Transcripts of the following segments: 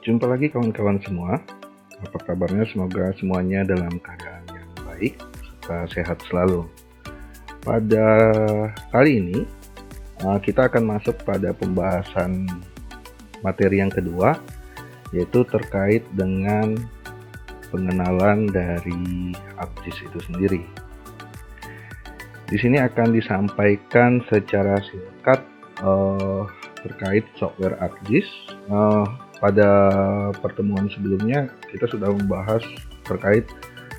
Jumpa lagi kawan-kawan semua. Apa kabarnya? Semoga semuanya dalam keadaan yang baik serta sehat selalu. Pada kali ini kita akan masuk pada pembahasan materi yang kedua, yaitu terkait dengan pengenalan dari ArcGIS itu sendiri. Di sini akan disampaikan secara singkat terkait software ArcGIS. Pada pertemuan sebelumnya kita sudah membahas terkait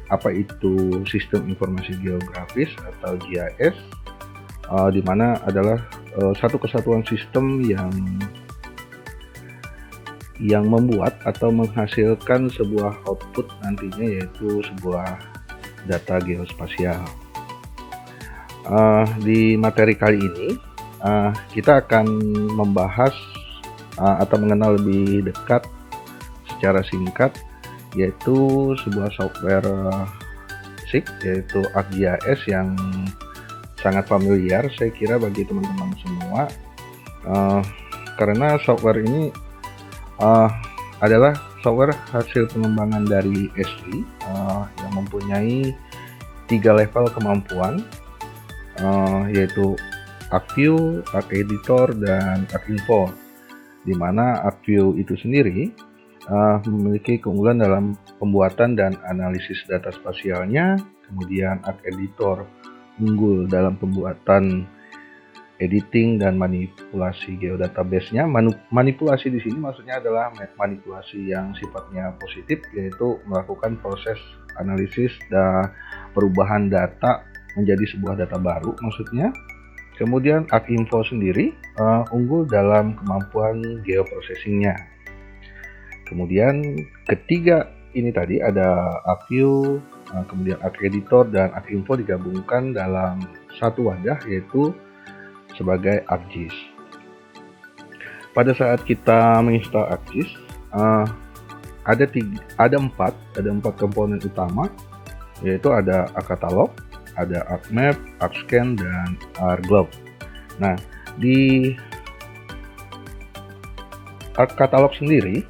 apa itu sistem informasi geografis atau GIS, di mana adalah satu kesatuan sistem yang membuat atau menghasilkan sebuah output nantinya, yaitu sebuah data geospasial. Di materi kali ini kita akan membahas atau mengenal lebih dekat secara singkat, yaitu sebuah software SIG, yaitu ArcGIS, yang sangat familiar saya kira bagi teman-teman semua, karena software ini adalah software hasil pengembangan dari Esri yang mempunyai 3 level kemampuan, yaitu ArcView, ArcEditor, dan ArcInfo, di mana ArcView itu sendiri memiliki keunggulan dalam pembuatan dan analisis data spasialnya. Kemudian ArcEditor unggul dalam pembuatan editing dan manipulasi geodatabase-nya. Manipulasi di sini maksudnya adalah manipulasi yang sifatnya positif, yaitu melakukan proses analisis dan perubahan data menjadi sebuah data baru maksudnya. Kemudian ArcInfo sendiri unggul dalam kemampuan geoprocessing-nya. Kemudian ketiga ini tadi ada ArcView, kemudian ArcEditor, dan ArcInfo digabungkan dalam satu wadah, yaitu sebagai ArcGIS. Pada saat kita menginstal ArcGIS, ada empat komponen utama, yaitu ada ArcCatalog, ada ArcMap, ArcScan, dan ArcGlobe. Nah, di ArcCatalog sendiri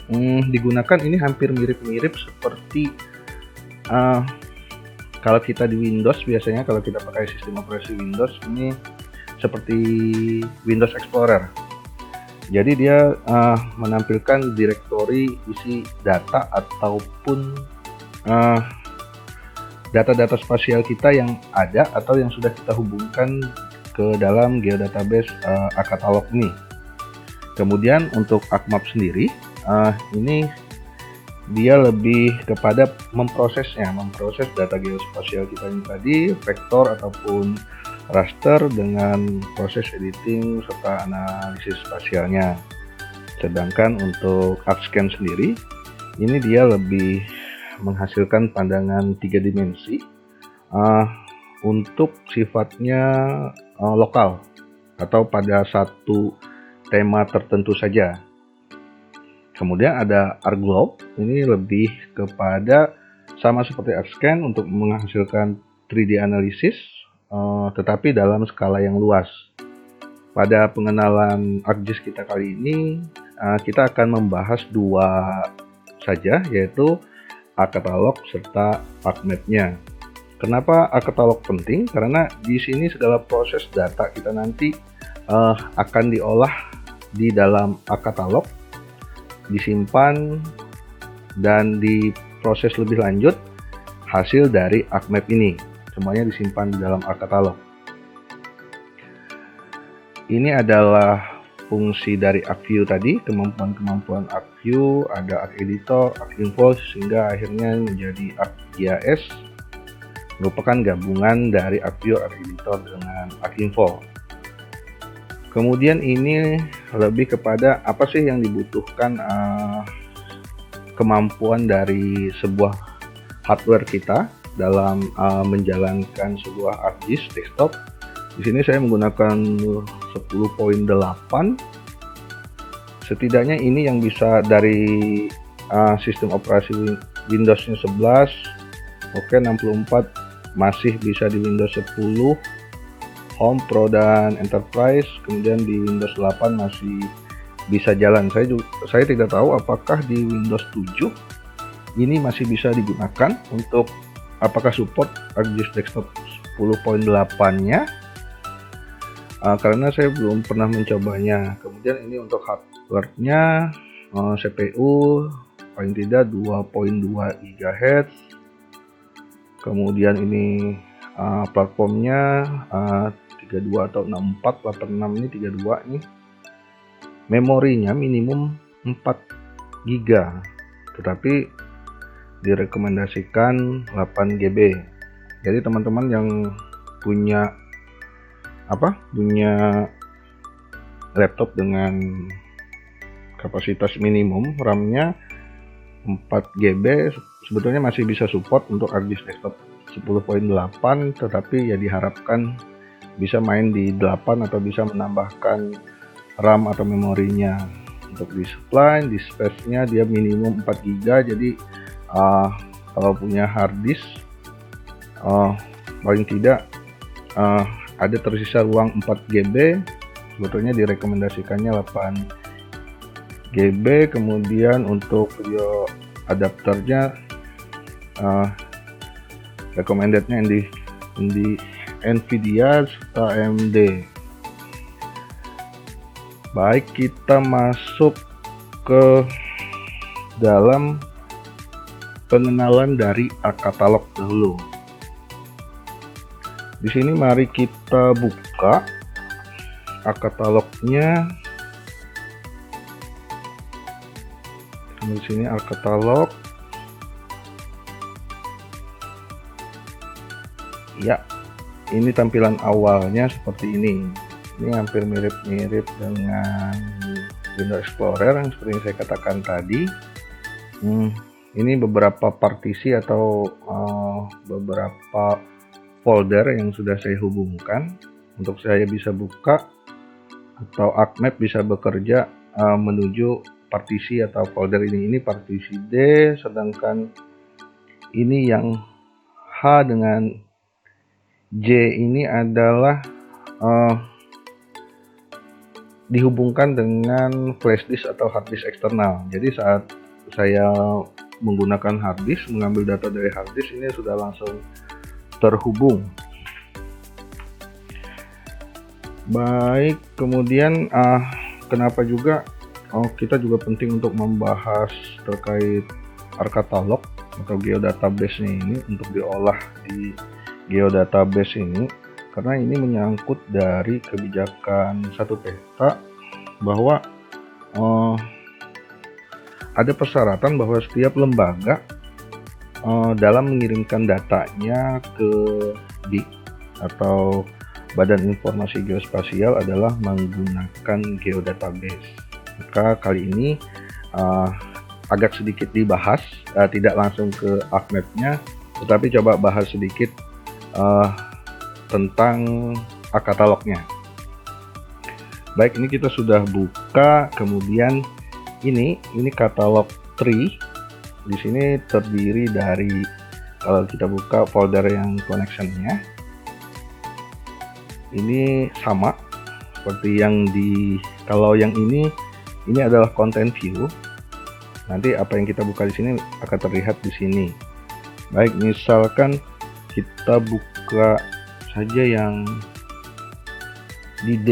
digunakan ini hampir mirip-mirip seperti kalau kita di Windows, biasanya kalau kita pakai sistem operasi Windows, ini seperti Windows Explorer. Jadi dia menampilkan direktori isi data ataupun data-data spasial kita yang ada atau yang sudah kita hubungkan ke dalam geodatabase ArcCatalog ini. Kemudian untuk ArcMap sendiri, ini dia lebih kepada memproses data geospasial kita ini tadi, vektor ataupun raster, dengan proses editing serta analisis spasialnya. Sedangkan untuk ArcScan sendiri, ini dia lebih menghasilkan pandangan 3 dimensi untuk sifatnya lokal atau pada satu tema tertentu saja. Kemudian ada ArcGlobe, ini lebih kepada sama seperti ArcScan untuk menghasilkan 3D analisis, tetapi dalam skala yang luas. Pada pengenalan ArcGIS kita kali ini, kita akan membahas 2 saja, yaitu ArcCatalog serta ArcMap-nya. Kenapa ArcCatalog penting? Karena di sini segala proses data kita nanti akan diolah di dalam ArcCatalog, disimpan dan diproses lebih lanjut hasil dari ArcMap ini. Semuanya disimpan di dalam ArcCatalog. Ini adalah fungsi dari ArcView tadi, kemampuan ArcView, ada ArcEditor, ArcInfo, sehingga akhirnya menjadi ArcGIS, merupakan gabungan dari ArcView, ArcEditor dengan ArcInfo. Kemudian ini lebih kepada apa sih yang dibutuhkan kemampuan dari sebuah hardware kita dalam menjalankan sebuah ArcGIS desktop. Di sini saya menggunakan 10.8. Setidaknya ini yang bisa dari sistem operasi Windows-nya 11, oke, 64 masih bisa di Windows 10, Home, Pro, dan Enterprise. Kemudian di Windows 8 masih bisa jalan. Saya tidak tahu apakah di Windows 7 ini masih bisa digunakan untuk apakah support ArcGIS Desktop 10.8-nya, karena saya belum pernah mencobanya. Kemudian ini untuk hardware-nya, CPU paling tidak 2.2 GHz. Kemudian ini platformnya 32 atau 64, 86 ini 32 nih. Memorinya minimum 4 GB, tetapi direkomendasikan 8 GB. Jadi teman-teman yang punya laptop dengan kapasitas minimum RAM-nya 4 GB sebetulnya masih bisa support untuk ArcGIS Desktop 10.8, tetapi ya diharapkan bisa main di 8 atau bisa menambahkan RAM atau memorinya. Untuk di space-nya dia minimum 4 GB, jadi kalau punya hard disk paling tidak ada tersisa ruang 4 GB, sebetulnya direkomendasikannya 8 GB. Kemudian untuk video adapternya recommendednya di Nvidia serta AMD. Baik, kita masuk ke dalam pengenalan dari ArcCatalog dulu. Di sini mari kita buka ArcCatalognya. Di sini ArcCatalog. Ya, ini tampilan awalnya seperti ini. Ini hampir mirip-mirip dengan Windows Explorer yang seperti yang saya katakan tadi. Ini beberapa partisi atau beberapa folder yang sudah saya hubungkan untuk saya bisa buka, atau ArcMap bisa bekerja menuju partisi atau folder ini. Ini partisi D, sedangkan ini yang H dengan J ini adalah dihubungkan dengan flash disk atau hard disk eksternal. Jadi saat saya menggunakan hard disk, mengambil data dari hard disk, ini sudah langsung terhubung. Baik, kemudian kenapa juga kita juga penting untuk membahas terkait ArcCatalog atau geodatabase ini untuk diolah di geodatabase ini, karena ini menyangkut dari kebijakan satu peta bahwa ada persyaratan bahwa setiap lembaga dalam mengirimkan datanya ke BIG atau Badan Informasi Geospasial adalah menggunakan geodatabase. Maka kali ini agak sedikit dibahas, tidak langsung ke ArcMap-nya, tetapi coba bahas sedikit tentang ArcCatalog-nya. Baik, ini kita sudah buka. Kemudian ini katalog tree. Di sini terdiri dari, kalau kita buka folder yang connection-nya, ini sama seperti yang kalau yang ini adalah content view. Nanti apa yang kita buka di sini akan terlihat di sini. Baik, misalkan kita buka saja yang di D.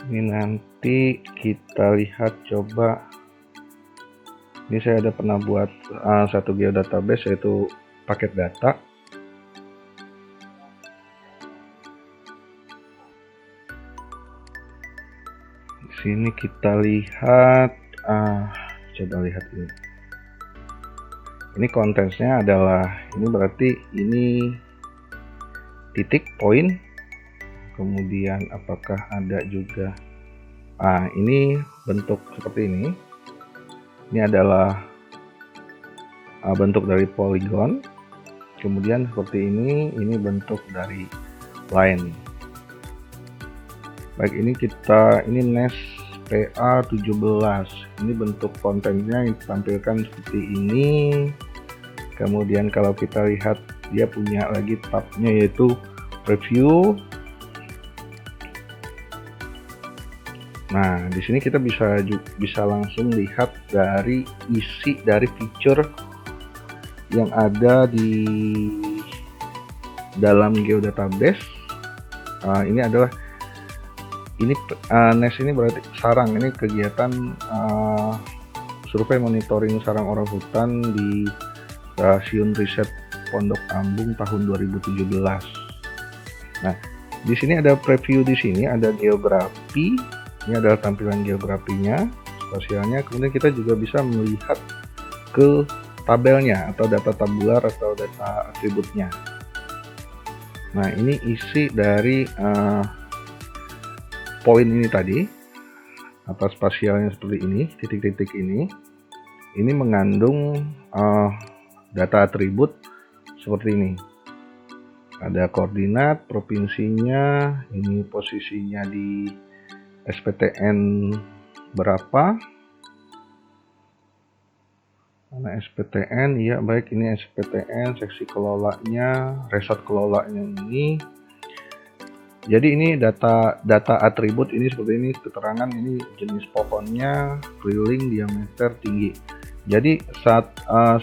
Ini nanti kita lihat, coba. Ini saya ada pernah buat satu geodatabase, yaitu paket data. Di sini kita lihat, coba lihat ini. Ini kontennya adalah, ini berarti ini titik, poin. Kemudian apakah ada juga, ini bentuk seperti ini. Ini adalah bentuk dari polygon. Kemudian seperti ini bentuk dari line. Baik, ini Nest PA17. Ini bentuk kontennya yang ditampilkan seperti ini. Kemudian kalau kita lihat, dia punya lagi tabnya yaitu preview. Nah, di sini kita bisa langsung lihat dari isi dari feature yang ada di dalam geodatabase. Ini adalah NES ini berarti sarang, ini kegiatan survei monitoring sarang orang hutan di Stasiun Riset Pondok Ambung tahun 2017. Nah, di sini ada preview, di sini ada geografi. Ini adalah tampilan geografinya, spasialnya. Kemudian kita juga bisa melihat ke tabelnya atau data tabular atau data atributnya. Nah, ini isi dari poin ini tadi, atas spasialnya seperti ini, titik-titik ini mengandung data atribut seperti ini. Ada koordinat provinsinya, ini posisinya di SPTN berapa, mana SPTN, ya baik, ini SPTN, seksi kelolanya, resort kelolanya ini. Jadi ini data atribut ini seperti ini, keterangan ini jenis pohonnya, keliling, diameter, tinggi. Jadi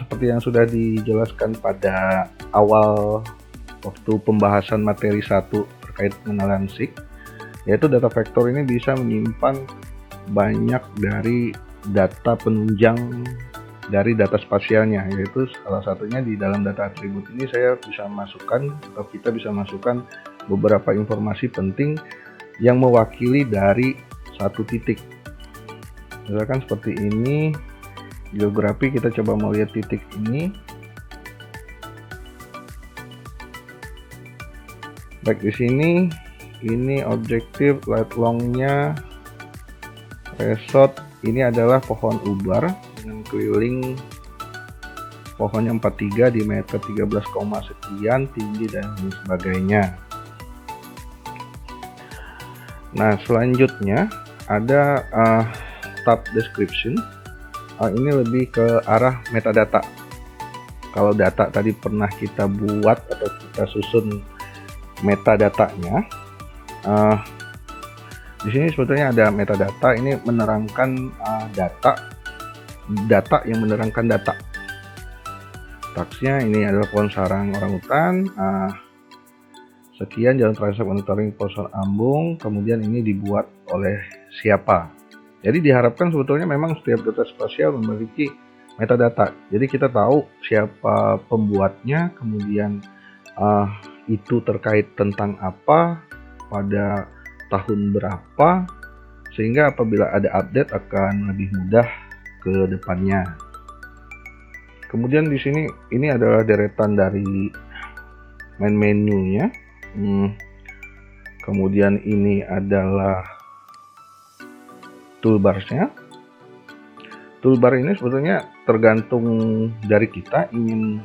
seperti yang sudah dijelaskan pada awal waktu pembahasan materi 1 terkait pengenalan SIG, yaitu data vektor ini bisa menyimpan banyak dari data penunjang dari data spasialnya, yaitu salah satunya di dalam data atribut ini saya bisa masukkan atau kita bisa masukkan beberapa informasi penting yang mewakili dari satu titik. Misalkan seperti ini, geografi, kita coba melihat titik ini. Baik, di sini ini objektif light long-nya resort ini adalah pohon ubar dengan keliling pohonnya 43, diameter 13, sekian, tinggi dan sebagainya. Nah, selanjutnya ada tab description. Ini lebih ke arah metadata. Kalau data tadi pernah kita buat atau kita susun metadatanya, di sini sebetulnya ada metadata. Ini menerangkan data yang menerangkan data. Taksnya ini adalah pohon sarang orangutan, sekian jalan transaksi monitoring Polsek Ambung, kemudian ini dibuat oleh siapa. Jadi diharapkan sebetulnya memang setiap data spasial memiliki metadata. Jadi kita tahu siapa pembuatnya, kemudian itu terkait tentang apa, pada tahun berapa, sehingga apabila ada update akan lebih mudah ke depannya. Kemudian di sini ini adalah deretan dari main menunya. Kemudian ini adalah toolbarsnya. Toolbar ini sebetulnya tergantung dari kita ingin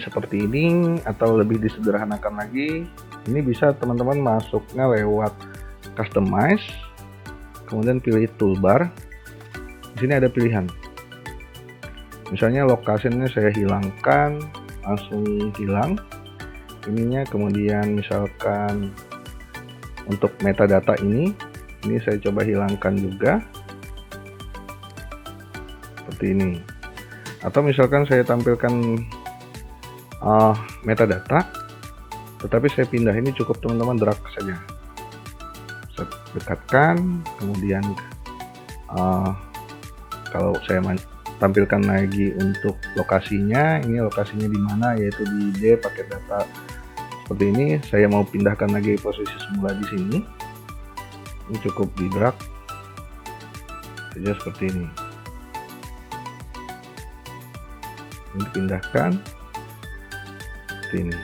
seperti ini atau lebih disederhanakan lagi. Ini bisa teman-teman masuknya lewat customize, kemudian pilih toolbar. Di sini ada pilihan. Misalnya lokasinya saya hilangkan, langsung hilang ininya. Kemudian misalkan untuk metadata ini saya coba hilangkan juga seperti ini. Atau misalkan saya tampilkan metadata, tetapi saya pindah, ini cukup teman-teman drag saja, dekatkan, kemudian kalau saya tampilkan lagi untuk lokasinya, ini lokasinya di mana, yaitu di D paket data seperti ini. Saya mau pindahkan lagi posisi semula di sini, ini cukup di drag saja seperti ini, dipindahkan seperti ini.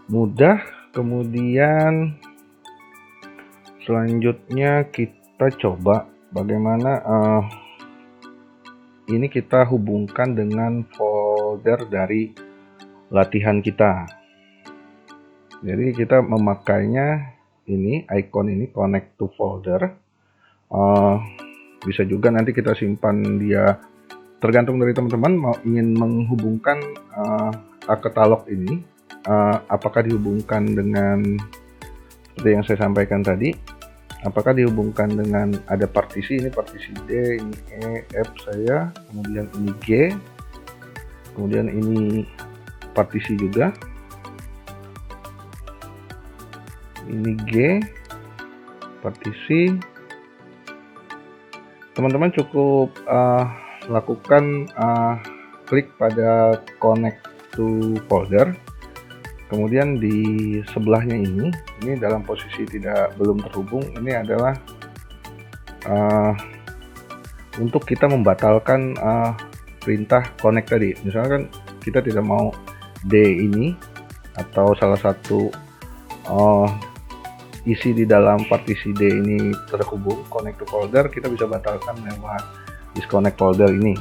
Mudah. Kemudian selanjutnya kita coba bagaimana ini kita hubungkan dengan folder dari latihan kita. Jadi kita memakainya ini, icon ini, connect to folder. Bisa juga nanti kita simpan dia, tergantung dari teman-teman mau ingin menghubungkan katalog ini apakah dihubungkan dengan seperti yang saya sampaikan tadi, apakah dihubungkan dengan ada partisi, ini partisi D, ini E, F saya, kemudian ini G, kemudian ini partisi juga, ini G, partisi. Teman-teman cukup lakukan klik pada connect to folder, kemudian di sebelahnya ini dalam posisi belum terhubung, ini adalah untuk kita membatalkan perintah connect tadi. Misalkan kita tidak mau D ini atau salah satu isi di dalam partisi D ini terhubung connect to folder, kita bisa batalkan lewat disconnect folder ini.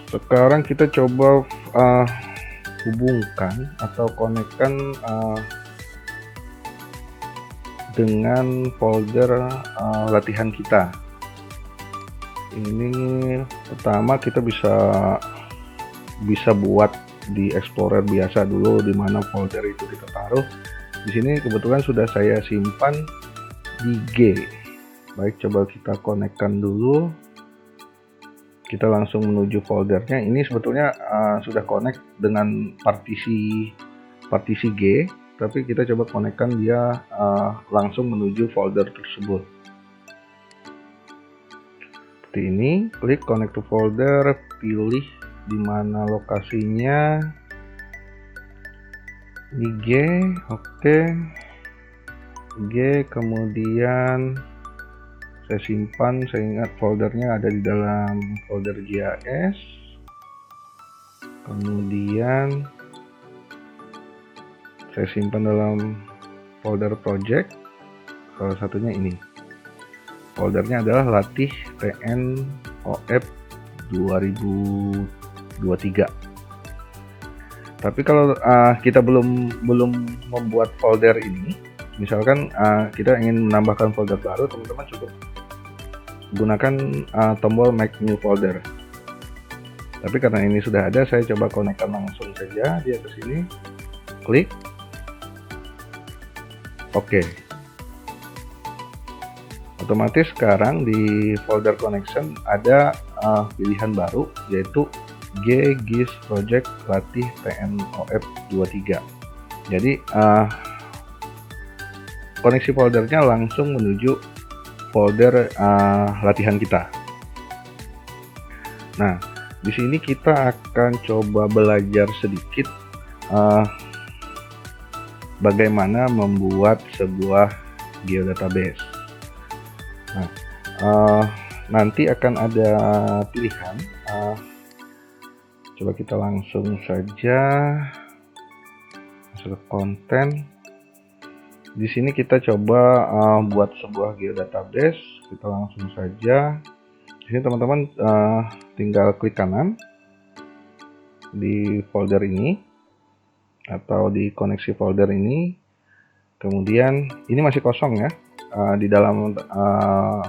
Sekarang kita coba hubungkan atau konekkan dengan folder latihan kita. Ini pertama kita bisa buat di Explorer biasa dulu, di mana folder itu kita taruh. Di sini kebetulan sudah saya simpan di G. Baik, coba kita konekkan dulu. Kita langsung menuju foldernya. Ini sebetulnya sudah connect dengan partisi G, tapi kita coba konekkan dia langsung menuju folder tersebut. Seperti ini, klik connect to folder, pilih di mana lokasinya, di G, oke. G, kemudian saya simpan, saya ingat foldernya ada di dalam folder JAS, kemudian saya simpan dalam folder project, salah satunya ini. Foldernya adalah latih TNOF 2023. Tapi kalau kita belum membuat folder ini, misalkan kita ingin menambahkan folder baru, teman-teman cukup gunakan tombol make new folder. Tapi karena ini sudah ada, saya coba konekkan langsung saja dia ke sini, klik oke. Otomatis sekarang di folder connection ada pilihan baru, yaitu G GIS Project Latih TNOF 23. Jadi koneksi foldernya langsung menuju folder latihan kita. Nah, di sini kita akan coba belajar sedikit bagaimana membuat sebuah geodatabase. Nah, nanti akan ada pilihan. Coba kita langsung saja masuk ke konten. Di sini kita coba buat sebuah geodatabase. Kita langsung saja. Di sini teman-teman tinggal klik kanan di folder ini atau di koneksi folder ini. Kemudian ini masih kosong ya. Di dalam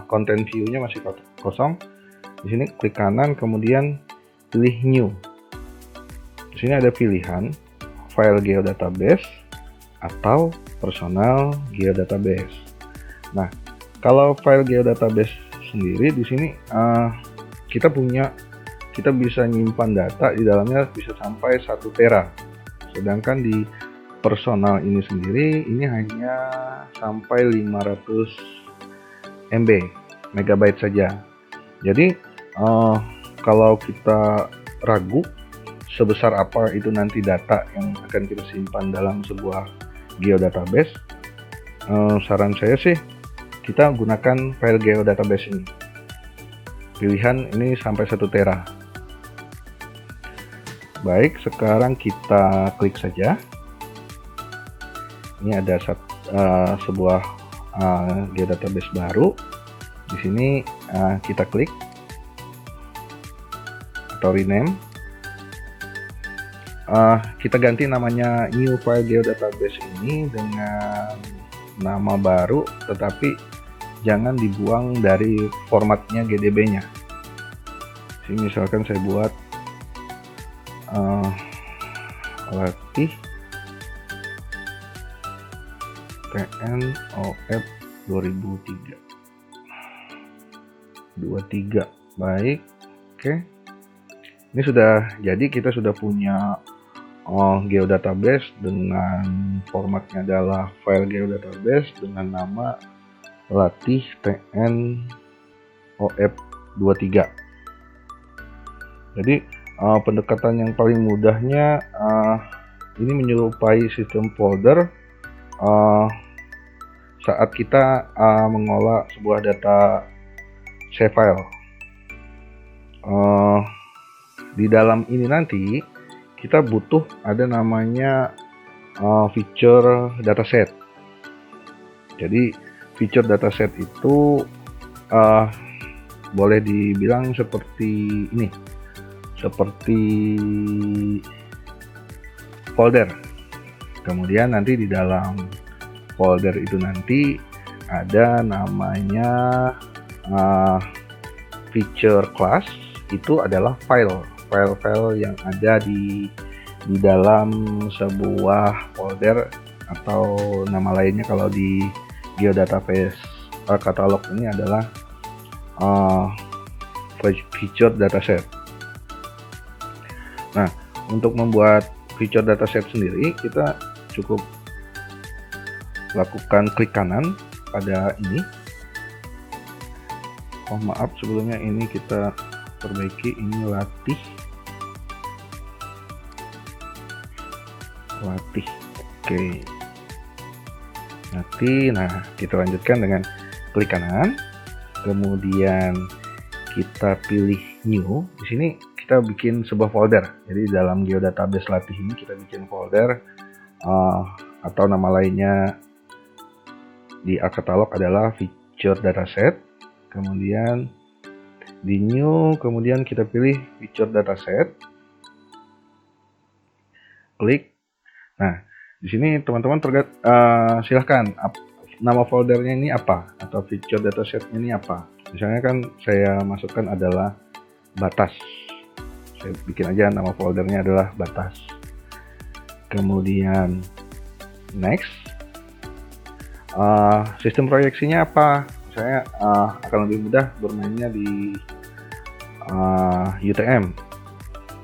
content view-nya masih kosong. Di sini klik kanan, kemudian pilih new. Di sini ada pilihan file geodatabase atau personal geodatabase. Nah, kalau file geodatabase sendiri di sini kita bisa nyimpan data di dalamnya bisa sampai 1 tera. Sedangkan di personal ini sendiri ini hanya sampai 500 MB megabyte saja. Jadi kalau kita ragu sebesar apa itu nanti data yang akan kita simpan dalam sebuah geodatabase, saran saya sih kita gunakan file geodatabase ini. Pilihan ini sampai 1 tera. Baik, sekarang kita klik saja. Ini ada sebuah geodatabase baru. Di sini kita klik atau rename. Kita ganti namanya new file geodatabase ini dengan nama baru, tetapi jangan dibuang dari formatnya GDB-nya. Sini misalkan saya buat latih TNOF 2003 23. Baik, oke. Ini sudah jadi, kita sudah punya geodatabase dengan formatnya adalah file geodatabase dengan nama latih TNOF 23. Jadi pendekatan yang paling mudahnya ini menyerupai sistem folder saat kita mengolah sebuah data save file. Di dalam ini nanti kita butuh ada namanya feature dataset. Jadi feature dataset itu boleh dibilang seperti ini, seperti folder. Kemudian nanti di dalam folder itu nanti ada namanya feature class, itu adalah file-file yang ada di dalam sebuah folder, atau nama lainnya kalau di geodatabase katalog ini adalah feature dataset. Nah, untuk membuat feature dataset sendiri kita cukup lakukan klik kanan pada ini. Oh maaf, sebelumnya ini kita perbaiki, ini latih. Oke. Nah kita lanjutkan dengan klik kanan, kemudian kita pilih new. Di sini kita bikin sebuah folder. Jadi dalam geodatabase latih ini kita bikin folder atau nama lainnya di katalog adalah feature dataset. Kemudian di new, kemudian kita pilih feature dataset, klik. Nah, di sini teman-teman silahkan nama foldernya ini apa, atau feature datasetnya ini apa. Misalnya kan saya masukkan adalah batas. Saya bikin aja nama foldernya adalah batas. Kemudian next. Sistem proyeksinya apa? Saya akan lebih mudah bermainnya di UTM.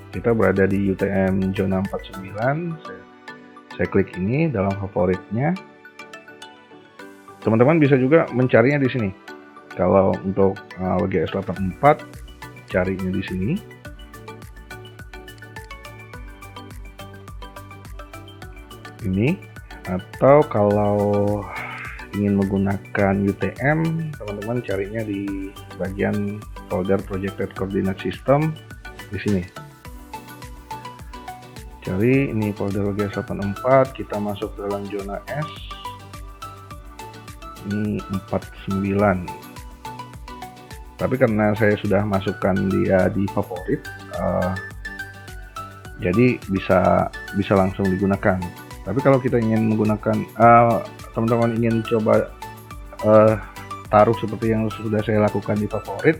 Kita berada di UTM zona 49. Saya klik ini dalam favoritnya. Teman-teman bisa juga mencarinya di sini. Kalau untuk WGS 84 carinya di sini. Ini, atau kalau ingin menggunakan UTM, teman-teman carinya di bagian folder Projected Coordinate System di sini. Cari ini folder WGS 84, kita masuk dalam zona S. Ini 49. Tapi karena saya sudah masukkan dia di favorit, jadi bisa langsung digunakan. Tapi kalau kita ingin menggunakan, teman-teman ingin coba taruh seperti yang sudah saya lakukan di favorit,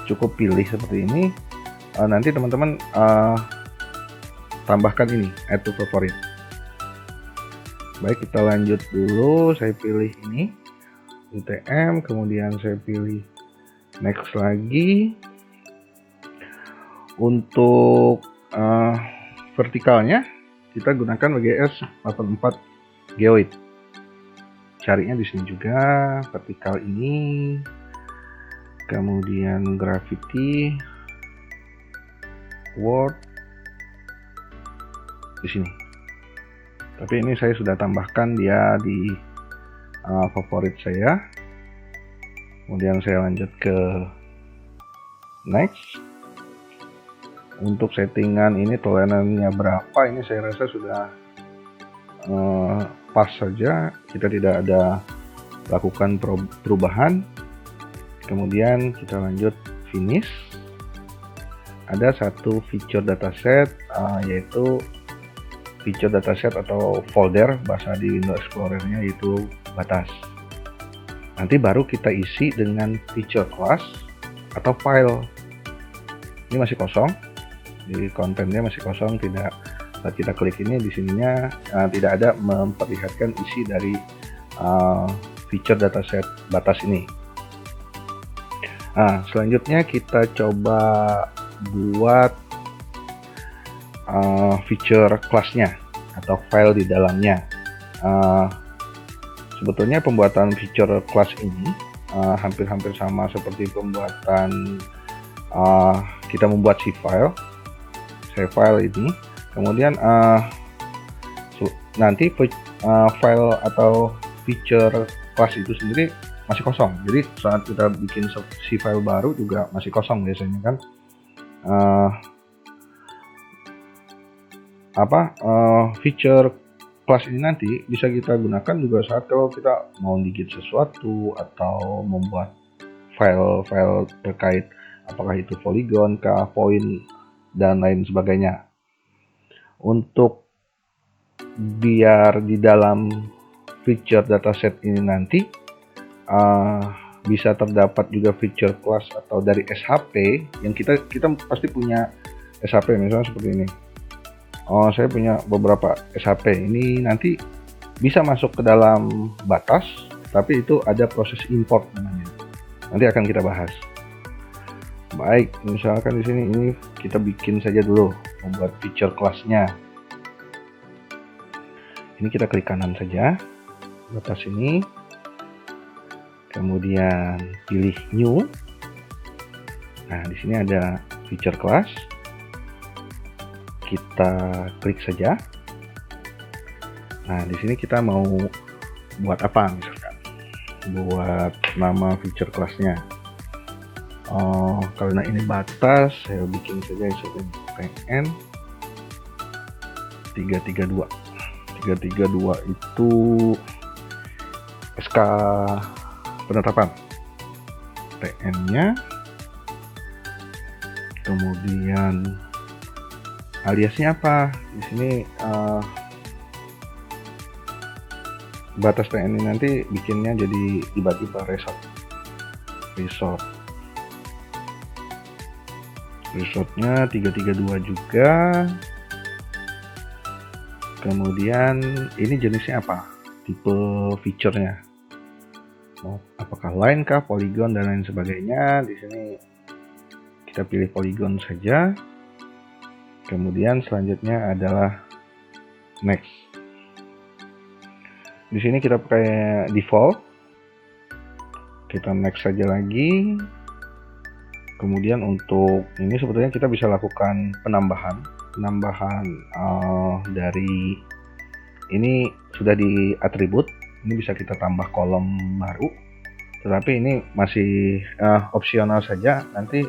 cukup pilih seperti ini. Nanti teman-teman tambahkan ini, add to favorite. Baik, kita lanjut dulu. Saya pilih ini UTM, kemudian saya pilih next lagi. Untuk vertikalnya kita gunakan WGS 84 Geoid. Carinya di sini juga vertikal ini, kemudian gravity, word di sini. Tapi ini saya sudah tambahkan dia di favorit saya. Kemudian saya lanjut ke next. Untuk settingan ini toleransinya berapa, ini saya rasa sudah pas saja, kita tidak ada lakukan perubahan. Kemudian kita lanjut finish. Ada satu feature dataset, yaitu feature dataset atau folder bahasa di Windows Explorer-nya, yaitu batas. Nanti baru kita isi dengan feature class atau file. Ini masih kosong. Jadi kontennya masih kosong, tidak. Saat kita klik ini, di sininya tidak ada memperlihatkan isi dari feature dataset batas ini. Nah, selanjutnya kita coba buat feature kelasnya atau file di dalamnya. Sebetulnya pembuatan feature class ini hampir-hampir sama seperti pembuatan kita membuat file ini. Kemudian nanti file atau feature class itu sendiri masih kosong. Jadi saat kita bikin file baru juga masih kosong biasanya kan. Feature kelas ini nanti bisa kita gunakan juga saat kalau kita mau digit sesuatu atau membuat file-file terkait apakah itu polygon, point, dan lain sebagainya. Untuk biar di dalam feature dataset ini nanti bisa terdapat juga feature class atau dari SHP yang kita pasti punya SHP, misalnya seperti ini. Saya punya beberapa SHP ini, nanti bisa masuk ke dalam batas, tapi itu ada proses import namanya. Nanti akan kita bahas. Baik, misalkan di sini ini kita bikin saja dulu membuat feature kelasnya. Ini kita klik kanan saja, batas ini, kemudian pilih new. Nah, di sini ada feature class. Kita klik saja. Nah, di sini kita mau buat apa, misalkan buat nama feature kelasnya. Karena ini batas, saya bikin saja PN 332. 332 itu SK penetapan. PN-nya, kemudian aliasnya apa? Di sini batas PN ini nanti bikinnya jadi tiba-tiba resortnya 332 juga. Kemudian ini jenisnya apa? Tipe feature-nya. Apakah line kah, polygon, dan lain sebagainya. Di sini kita pilih polygon saja. Kemudian selanjutnya adalah next. Di sini kita pakai default. Kita next saja lagi. Kemudian untuk ini sebetulnya kita bisa lakukan penambahan dari ini sudah di atribut. Ini bisa kita tambah kolom baru. Tetapi ini masih opsional saja. Nanti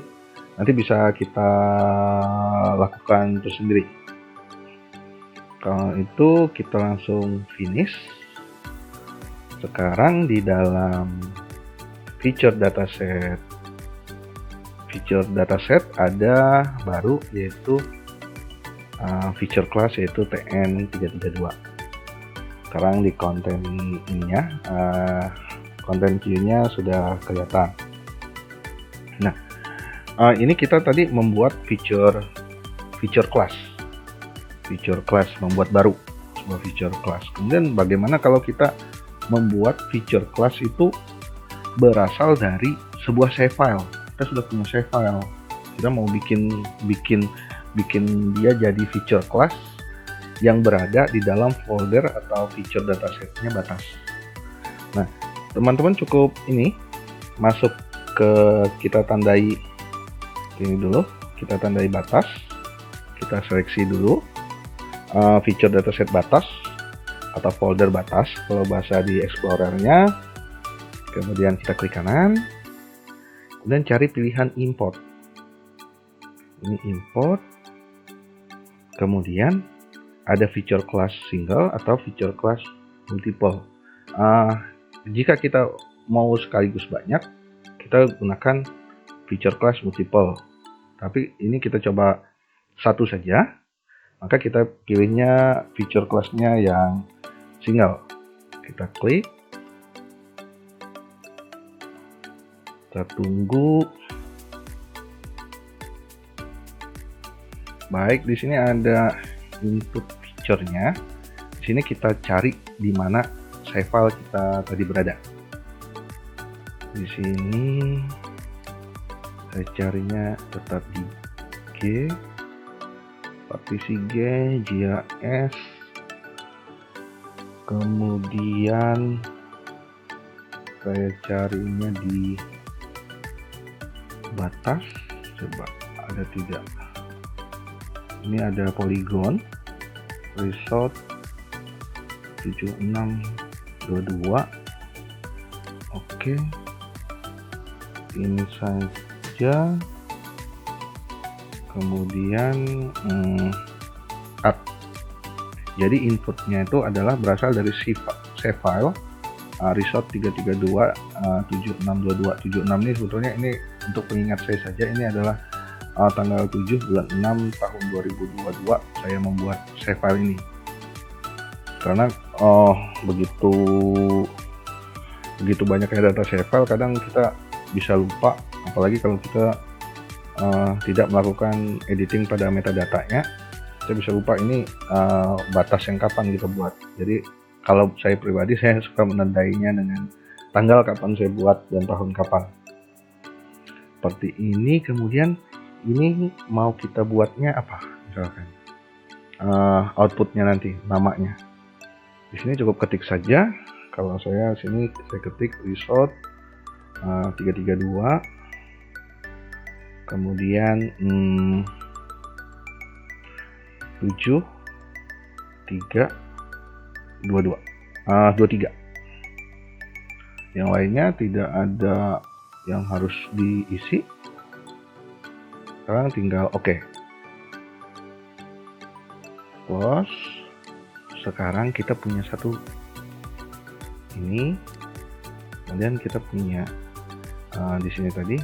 bisa kita lakukan tersendiri. Kalau itu kita langsung finish. Sekarang di dalam feature dataset ada baru, yaitu feature class, yaitu TN332. Sekarang di konten ininya, konten queue-nya sudah kelihatan. Nah, ini kita tadi membuat feature class, membuat baru sebuah feature class. Kemudian bagaimana kalau kita membuat feature class itu berasal dari sebuah save file? Kita sudah punya save file, kita mau bikin dia jadi feature class yang berada di dalam folder atau feature datasetnya batas. Nah, teman-teman cukup ini masuk ke, kita tandai ini dulu, kita tandai batas, kita seleksi dulu feature dataset batas atau folder batas kalau bahasa di Explorer-nya. Kemudian kita klik kanan, kemudian cari pilihan import. Ini import, kemudian ada feature class single atau feature class multiple. Jika kita mau sekaligus banyak, kita gunakan feature class multiple. Tapi ini kita coba satu saja, maka kita pilihnya feature class-nya yang single. Kita klik, kita tunggu. Baik, di sini ada input feature-nya. Di sini kita cari di mana save file kita tadi berada. Di sini saya carinya tetap di G, partisi G, JS, kemudian saya carinya di batas, coba ada tidak. Ini ada polygon, resort 7622. Oke, ini saja. Kemudian add. Jadi inputnya itu adalah berasal dari save file resort 332 7622 76 ini sebetulnya ini untuk pengingat saya saja, ini adalah tanggal 7 bulan 6 tahun 2022 saya membuat save file ini, karena begitu banyaknya data save file kadang kita bisa lupa, apalagi kalau kita tidak melakukan editing pada metadatanya, kita bisa lupa ini batas yang kapan kita buat. Jadi kalau saya pribadi, saya suka menandainya dengan tanggal kapan saya buat dan tahun kapan, seperti ini. Kemudian ini mau kita buatnya apa, misalkan outputnya nanti namanya. Di sini cukup ketik saja. Kalau saya sini saya ketik resort 332, kemudian 23. Yang lainnya tidak ada yang harus diisi. Sekarang tinggal oke. Close. Sekarang kita punya satu ini, kemudian kita punya di sini tadi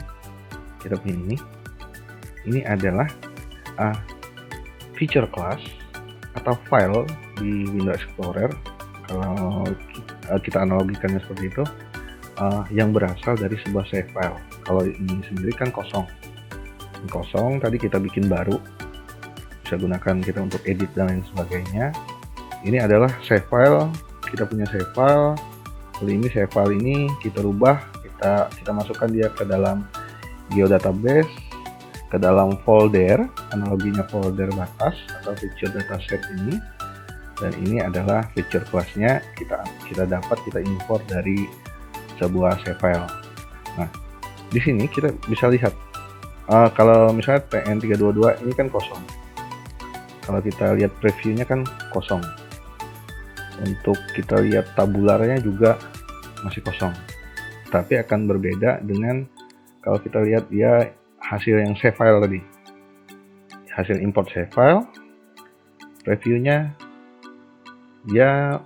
kita punya ini. Ini adalah feature class atau file di Windows Explorer. Kalau kita analogikannya seperti itu, yang berasal dari sebuah save file. Kalau ini sendiri kan kosong, tadi kita bikin baru, bisa gunakan kita untuk edit dan lain sebagainya. Ini adalah save file, kita punya save file. Kali ini save file ini kita rubah, kita masukkan dia ke dalam geodatabase, ke dalam folder, analoginya folder batas atau feature dataset ini. Dan ini adalah feature class-nya, kita dapat, kita import dari sebuah save file. Nah, di sini kita bisa lihat kalau misalnya TN322 ini kan kosong. Kalau kita lihat previewnya kan kosong. Untuk kita lihat tabularnya juga masih kosong. Tapi akan berbeda dengan kalau kita lihat dia hasil yang save file tadi. Hasil import save file, previewnya dia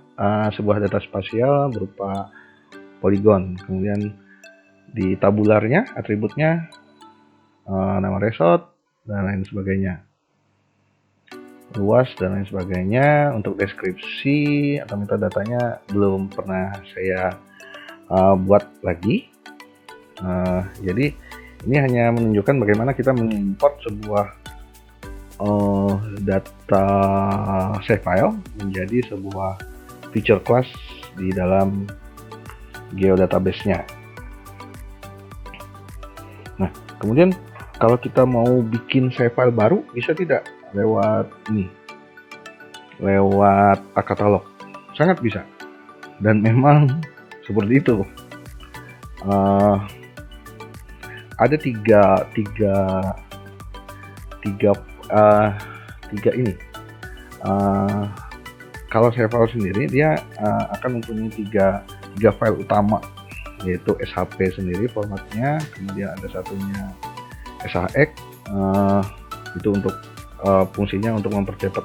sebuah data spasial berupa polygon. Kemudian di tabularnya, atributnya nama resort dan lain sebagainya, luas dan lain sebagainya. Untuk deskripsi atau metadatanya belum pernah saya buat lagi. Jadi ini hanya menunjukkan bagaimana kita mengimport sebuah data save file menjadi sebuah feature class di dalam geodatabase-nya. Nah, kemudian kalau kita mau bikin save file baru, bisa tidak lewat ini, lewat katalog? Sangat bisa, dan memang seperti itu. Ada tiga ini. Kalau save file sendiri dia akan mempunyai tiga file utama, yaitu SHP sendiri formatnya, kemudian ada satunya SHX, itu untuk fungsinya untuk mempercepat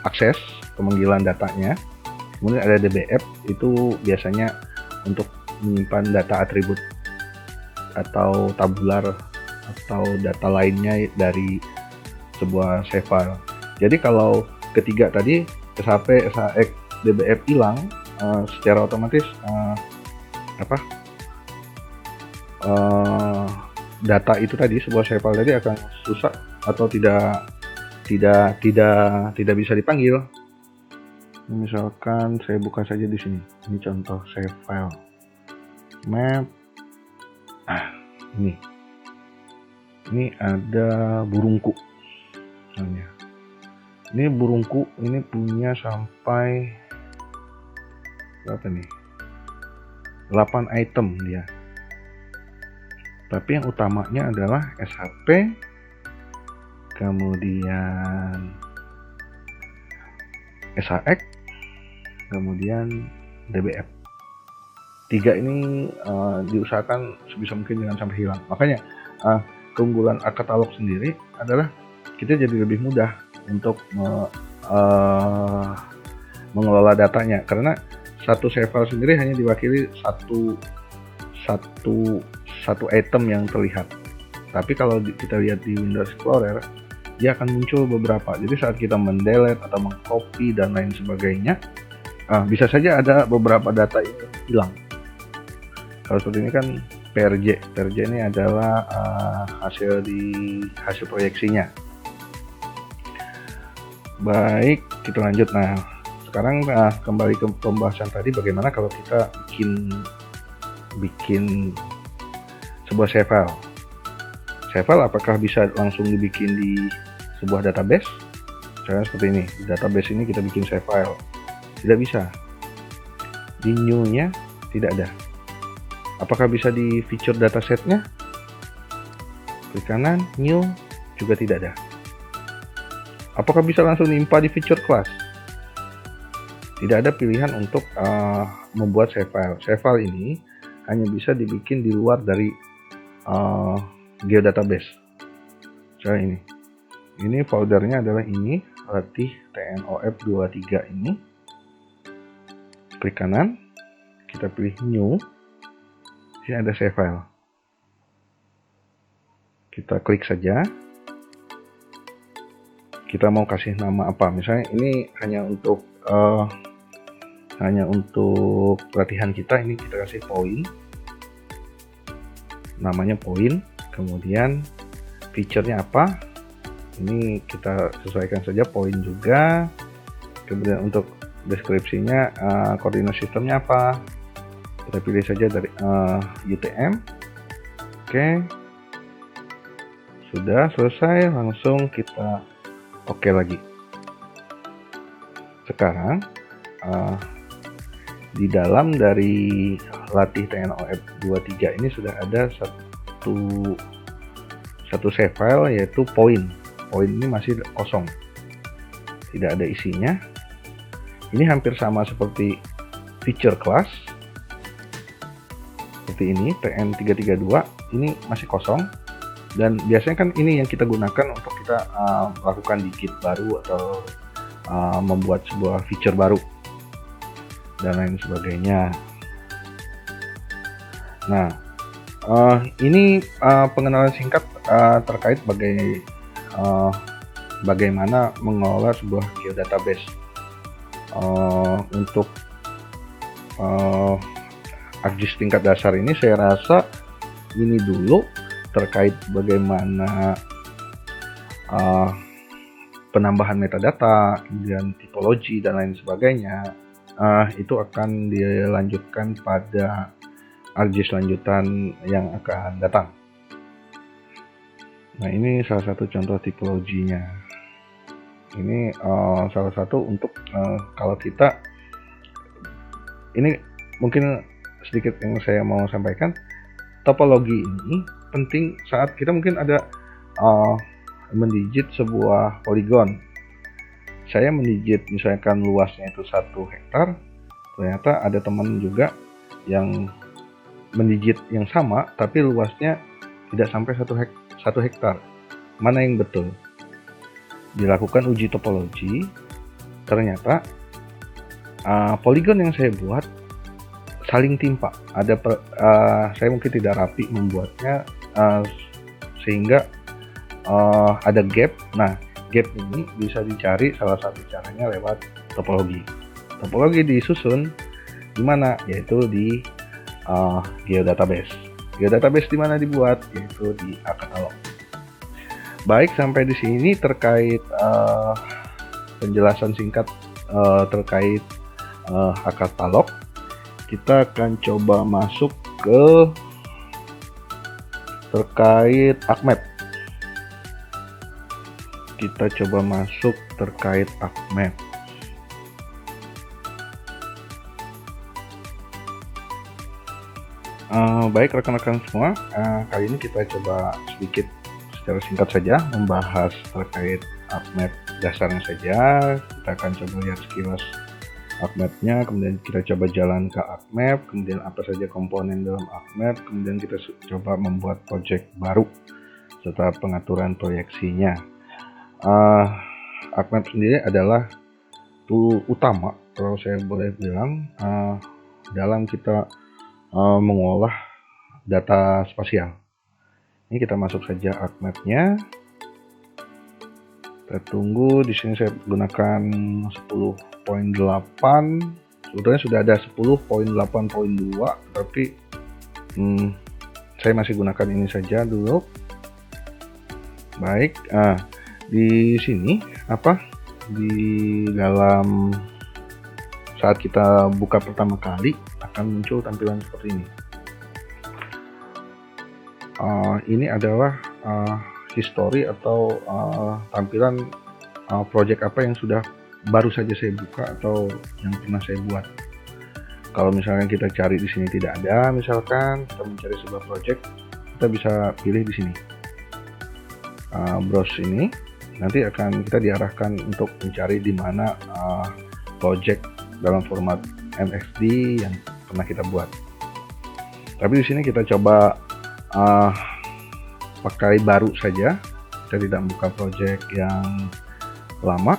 akses pemanggilan datanya. Kemudian ada DBF, itu biasanya untuk menyimpan data atribut atau tabular atau data lainnya dari sebuah save file. Jadi kalau ketiga tadi SHP, SHX, DBF hilang, secara otomatis data itu tadi, sebuah save file tadi akan susah atau tidak bisa dipanggil. Misalkan saya buka saja di sini. Ini contoh save file map. Ini ada burungku. Ini burungku ini punya sampai berapa nih? 8 item dia. Tapi yang utamanya adalah SHP, kemudian SHX, kemudian DBF. 3 ini diusahakan sebisa mungkin jangan sampai hilang. Makanya keunggulan katalog sendiri adalah kita jadi lebih mudah untuk mengelola datanya, karena satu save file sendiri hanya diwakili satu item yang terlihat. Tapi kalau kita lihat di Windows Explorer, dia akan muncul beberapa. Jadi saat kita mendelete atau mengcopy dan lain sebagainya, bisa saja ada beberapa data yang hilang. Kalau seperti ini kan PRJ ini adalah hasil proyeksinya. Baik, kita lanjut. Nah, sekarang kembali ke pembahasan tadi, bagaimana kalau kita bikin sebuah save file. Save file apakah bisa langsung dibikin di sebuah database? Misalnya seperti ini, di database ini kita bikin save file. Tidak bisa. Di new-nya tidak ada. Apakah bisa di feature dataset-nya? Klik kanan, new, juga tidak ada. Apakah bisa langsung diimpa di feature class? Tidak ada pilihan untuk membuat save file. Save file ini hanya bisa dibikin di luar dari geodatabase. Misalnya ini foldernya adalah ini, latih TNOF23 ini. Klik kanan, kita pilih new. Ini ada save file. Kita klik saja. Kita mau kasih nama apa? Misalnya ini hanya untuk latihan kita, ini kita kasih point. Namanya point. Kemudian feature-nya apa? Ini kita sesuaikan saja point juga. Kemudian untuk deskripsinya, koordinat sistemnya apa? Kita pilih saja dari UTM. Oke. Sudah selesai, langsung kita oke lagi. Sekarang di dalam dari latih TNOF23 ini sudah ada satu save file, yaitu point. Point ini masih kosong, tidak ada isinya. Ini hampir sama seperti feature class. Seperti ini, TN332 ini masih kosong, dan biasanya kan ini yang kita gunakan untuk kita melakukan digit baru atau membuat sebuah feature baru dan lain sebagainya. Nah, ini pengenalan singkat terkait bagaimana mengelola sebuah geodatabase. Untuk ArcGIS tingkat dasar ini saya rasa ini dulu terkait bagaimana penambahan metadata, kemudian tipologi dan lain sebagainya. Itu akan dilanjutkan pada ArcGIS lanjutan yang akan datang. Nah, ini salah satu contoh tipologinya. Ini salah satu untuk kalau kita, ini mungkin sedikit yang saya mau sampaikan, topologi ini penting saat kita mungkin ada mendigit sebuah poligon. Saya mendigit misalkan luasnya itu 1 hektar, ternyata ada teman juga yang mendigit yang sama tapi luasnya tidak sampai 1 hektar. Mana yang betul? Dilakukan uji topologi, ternyata poligon yang saya buat saling timpa. Saya mungkin tidak rapi membuatnya, sehingga ada gap. Nah, gap ini bisa dicari, salah satu caranya lewat topologi. Topologi disusun di mana? Yaitu di geodatabase. Ya, database di mana dibuat, yaitu di Akatalog. Baik, sampai di sini terkait penjelasan singkat terkait Akatalog. Kita akan coba masuk ke terkait ArcMap. Kita coba masuk terkait ArcMap. Baik rekan-rekan semua, kali ini kita coba sedikit secara singkat saja membahas terkait ArcMap dasarnya saja. Kita akan coba lihat sekilas ArcMap-nya, kemudian kita coba jalan ke ArcMap, kemudian apa saja komponen dalam ArcMap, kemudian kita coba membuat project baru serta pengaturan proyeksinya. ArcMap sendiri adalah tool utama, kalau saya boleh bilang, dalam kita mengolah data spasial. Ini kita masuk saja ArcMap-nya. Kita tunggu. Di sini saya gunakan 10.8. Sebetulnya sudah ada 10.8.2, tapi saya masih gunakan ini saja dulu. Baik, di sini di dalam saat kita buka pertama kali akan muncul tampilan seperti ini. Ini adalah history atau tampilan project apa yang sudah baru saja saya buka atau yang pernah saya buat. Kalau misalnya kita cari di sini tidak ada, misalkan kita mencari sebuah project, kita bisa pilih di sini. Browse ini nanti akan kita diarahkan untuk mencari di mana project dalam format MXD yang pernah kita buat. Tapi di sini kita coba pakai baru saja, kita tidak buka project yang lama.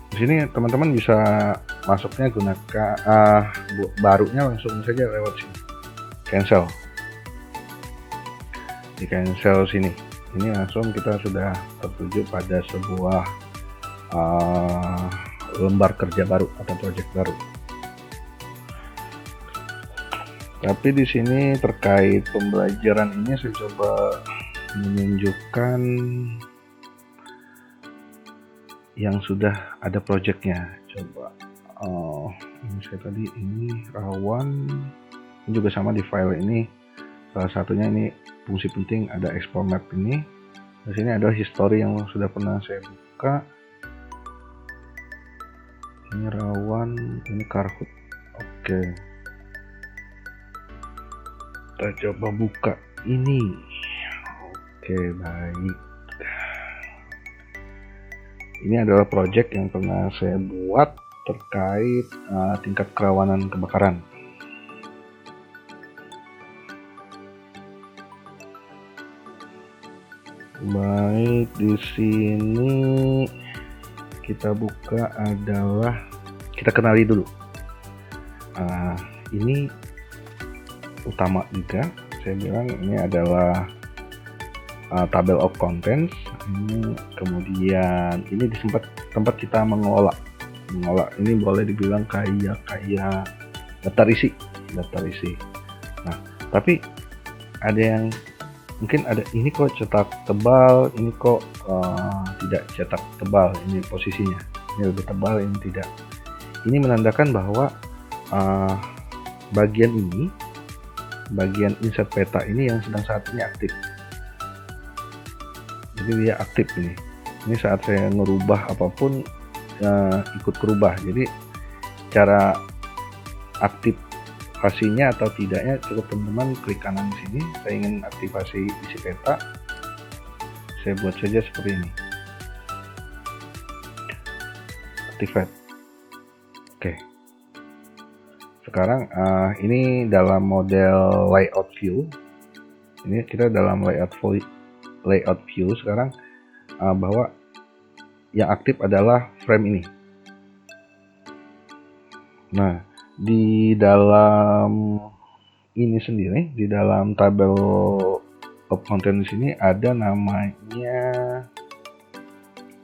Di sini teman-teman bisa masuknya gunakan barunya langsung saja lewat sini, cancel. Di cancel sini, ini langsung kita sudah tertuju pada sebuah lembar kerja baru atau project baru. Tapi di sini terkait pembelajaran ini saya coba menunjukkan yang sudah ada projectnya. Coba ini saya tadi ini rawan, ini juga sama di file ini. Salah satunya ini fungsi penting, ada export map ini. Di sini ada history yang sudah pernah saya buka. Ini rawan, ini Kahoot. Oke. Kita coba buka ini. Oke, baik. Ini adalah project yang pernah saya buat terkait tingkat kerawanan kebakaran. Baik, di sini kita buka adalah, kita kenali dulu. Ini utama juga, saya bilang ini adalah table of contents. Ini kemudian ini di tempat kita mengolah. Ini boleh dibilang kayak daftar isi. Nah, tapi ada yang mungkin ada, ini kok cetak tebal, ini kok tidak cetak tebal, ini posisinya ini lebih tebal, ini tidak. Ini menandakan bahwa bagian insert peta ini yang sedang saat ini aktif. Jadi dia aktif ini saat saya ngerubah apapun ikut berubah. Jadi cara aktifasinya atau tidaknya cukup teman-teman klik kanan di sini. Saya ingin aktifasi isi peta, saya buat saja seperti ini, activate. Oke. Sekarang ini dalam model layout view. Ini kita dalam layout view sekarang, bahwa yang aktif adalah frame ini. Nah, di dalam ini sendiri, di dalam table of content di sini ada namanya.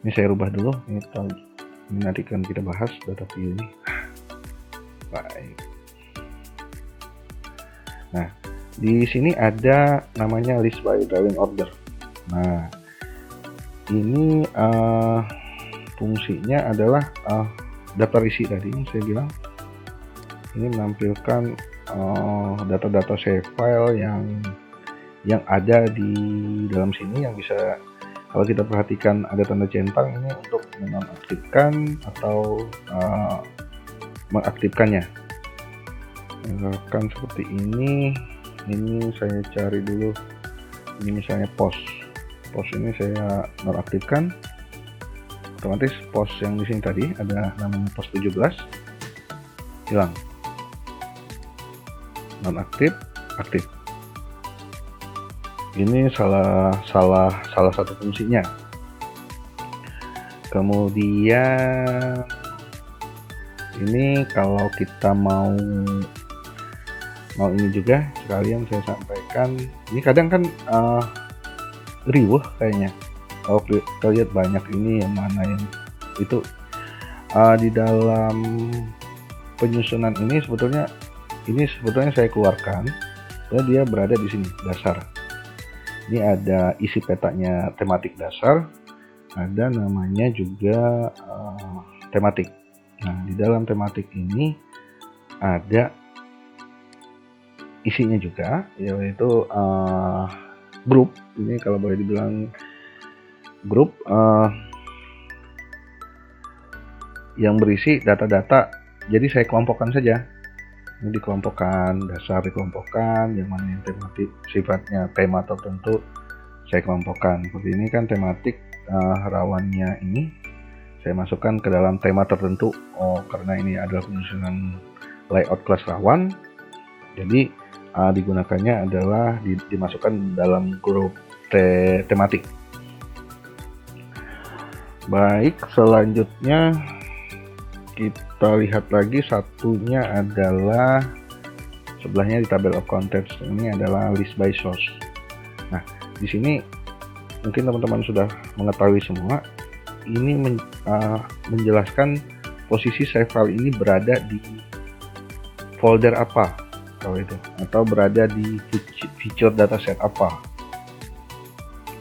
Ini saya rubah dulu. Ini nanti kan kita bahas data view ini. Baik. Nah, Di sini ada namanya list by drawing order. Nah, ini fungsinya adalah daftar isi tadi yang saya bilang. Ini menampilkan data-data save file yang ada di dalam sini, yang bisa, kalau kita perhatikan ada tanda centang, ini untuk menonaktifkan atau mengaktifkannya. Misalkan seperti ini saya cari dulu, ini misalnya post ini saya nonaktifkan, otomatis post yang di sini tadi ada namanya post 17 hilang, nonaktif, aktif. Ini salah satu fungsinya. Kemudian ini kalau kita mau ini juga sekalian saya sampaikan, ini kadang kan riuh kayaknya kalau kita lihat banyak ini yang mana yang itu di dalam penyusunan ini. Sebetulnya saya keluarkan, dia berada di sini dasar. Ini ada isi petanya tematik dasar, ada namanya juga tematik. Nah, di dalam tematik ini ada isinya juga, yaitu grup. Ini kalau boleh dibilang grup yang berisi data-data. Jadi saya kelompokkan saja. Ini dikelompokkan, dasar dikelompokkan, yang mana yang tematik sifatnya tema tertentu saya kelompokkan. Seperti ini kan tematik rawannya ini saya masukkan ke dalam tema tertentu. Karena ini adalah penyusunan layout kelas rawan, jadi digunakannya adalah dimasukkan dalam grup tematik. Baik, selanjutnya kita lihat lagi, satunya adalah sebelahnya di tabel of contents, ini adalah list by source. Nah, di sini mungkin teman-teman sudah mengetahui semua. Ini menjelaskan posisi save file ini berada di folder apa, kalau itu, atau berada di feature dataset apa.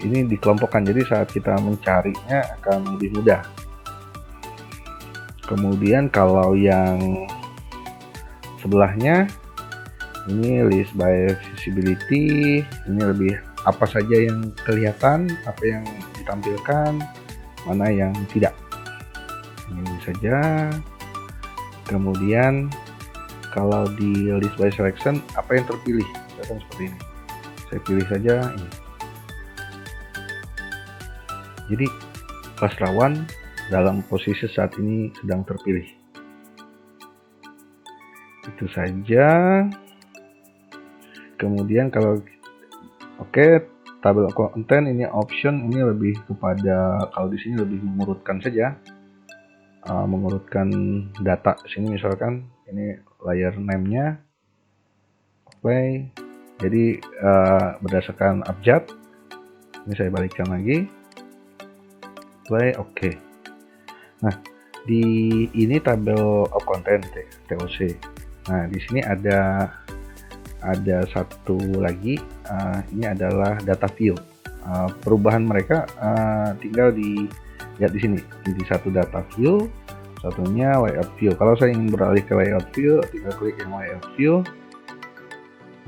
Ini dikelompokkan, jadi saat kita mencarinya akan lebih mudah. Kemudian kalau yang sebelahnya ini list by visibility, ini lebih apa saja yang kelihatan, apa yang ditampilkan, mana yang tidak. Ini saja. Kemudian kalau di list by selection, apa yang terpilih, misalkan seperti ini, saya pilih saja ini. Jadi kelas rawan dalam posisi saat ini sedang terpilih. Itu saja. Kemudian kalau tabel content ini option, ini lebih kepada, kalau di sini lebih mengurutkan saja, mengurutkan data. Sini misalkan ini layer name-nya, jadi berdasarkan abjad. Ini saya balikkan lagi, oke. Nah, di ini tabel of content TOC. Nah, di sini ada satu lagi, ini adalah data view. Perubahan mereka tinggal lihat di sini. Jadi satu data view, satunya layout view. Kalau saya ingin beralih ke layout view, tinggal klik yang layout view,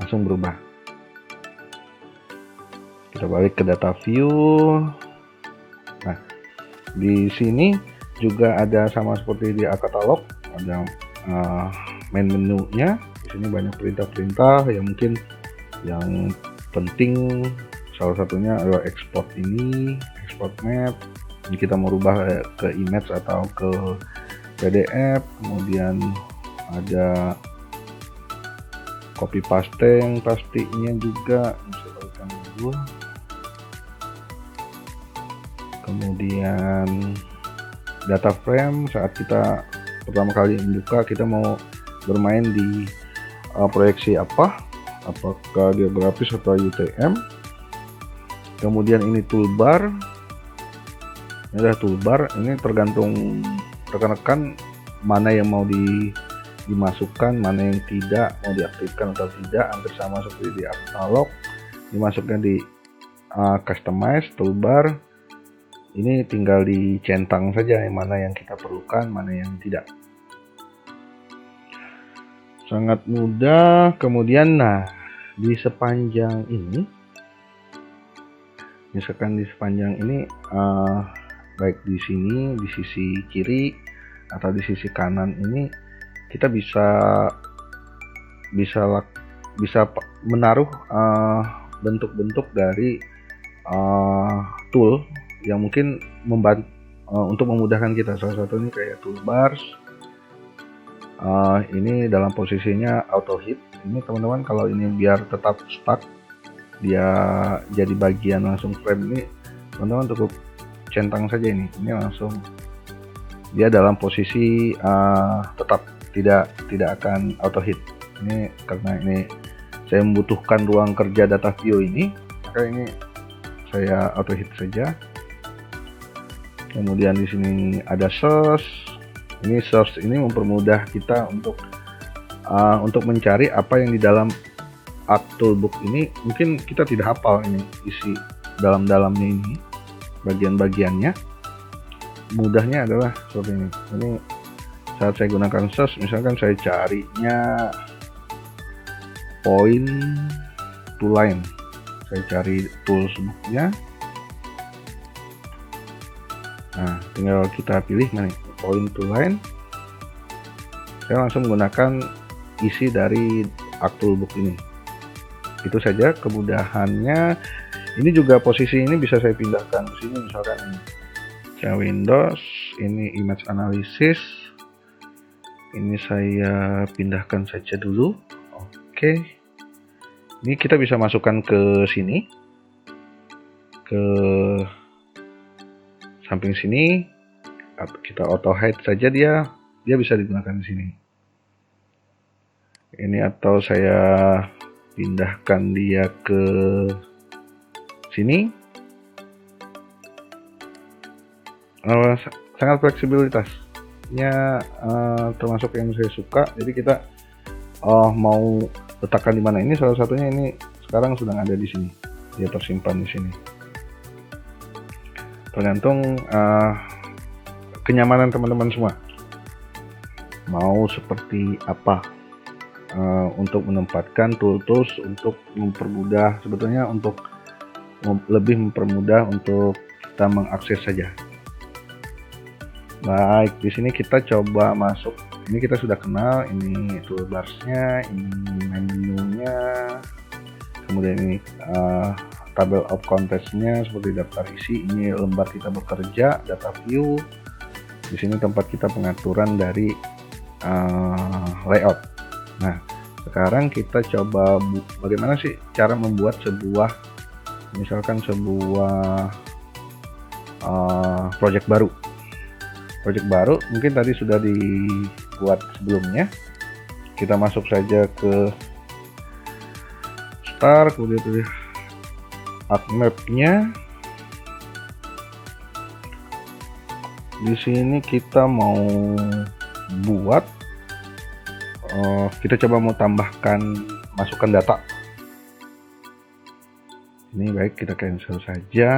langsung berubah. Kita balik ke data view. Nah, di sini juga ada sama seperti di katalog, ada main menunya. Di sini banyak perintah-perintah yang mungkin yang penting, salah satunya adalah export map. Ini kita mau rubah ke image atau ke PDF. Kemudian ada copy paste pastinya juga, bisa balikan dulu. Kemudian data frame, saat kita pertama kali membuka, kita mau bermain di proyeksi apa, apakah geografis atau UTM. Kemudian ini toolbar, ini adalah toolbar. Ini tergantung rekan-rekan mana yang mau dimasukkan, mana yang tidak, mau diaktifkan atau tidak, hampir sama seperti di katalog. Dimasukkan di customize toolbar. Ini tinggal dicentang saja yang mana yang kita perlukan, mana yang tidak. Sangat mudah. Kemudian di sepanjang ini, misalkan di sepanjang ini, baik di sini, di sisi kiri atau di sisi kanan ini, kita bisa menaruh bentuk-bentuk dari tool yang mungkin membantu untuk memudahkan kita. Salah satunya kayak toolbars. Ini dalam posisinya auto hit. Ini teman-teman, kalau ini biar tetap stuck, dia jadi bagian langsung frame ini, teman-teman cukup centang saja ini langsung dia dalam posisi tetap, tidak akan auto hit. Ini karena ini saya membutuhkan ruang kerja data view ini, maka ini saya auto hit saja. Kemudian di sini ada search. Ini search ini mempermudah kita untuk mencari apa yang di dalam Art Toolbook ini. Mungkin kita tidak hafal ini isi dalamnya ini, bagian-bagiannya. Mudahnya adalah seperti ini. Ini saat saya gunakan search, misalkan saya carinya point to line, saya cari tools booknya. Tinggal kita pilih mana point to line. Saya langsung menggunakan isi dari Art Toolbook ini. Itu saja kemudahannya. Ini juga posisi ini bisa saya pindahkan ke sini, misalkan ini saya Windows, ini image analysis, ini saya pindahkan saja dulu. Oke, ini kita bisa masukkan ke sini, ke samping sini. Kita auto hide saja, dia bisa digunakan di sini. Ini atau saya pindahkan dia ke sini. Sangat fleksibilitasnya termasuk yang saya suka. Jadi kita mau letakkan di mana, ini salah satunya ini sekarang sedang ada di sini, dia tersimpan di sini. Tergantung kenyamanan teman-teman semua, mau seperti apa untuk menempatkan tools untuk mempermudah, sebetulnya untuk lebih mempermudah untuk kita mengakses saja. Baik, di sini kita coba masuk. Ini kita sudah kenal, ini toolbarsnya, ini menunya, kemudian ini table of contents-nya seperti daftar isi. Ini lembar kita bekerja, data view. Di sini tempat kita pengaturan dari layout. Nah, sekarang kita coba bagaimana sih cara membuat sebuah, misalkan sebuah project baru. Project baru mungkin tadi sudah dibuat sebelumnya. Kita masuk saja ke start, kemudian pilih art map-nya. Di sini kita mau buat, kita coba mau tambahkan, masukkan data. Ini baik, kita cancel saja.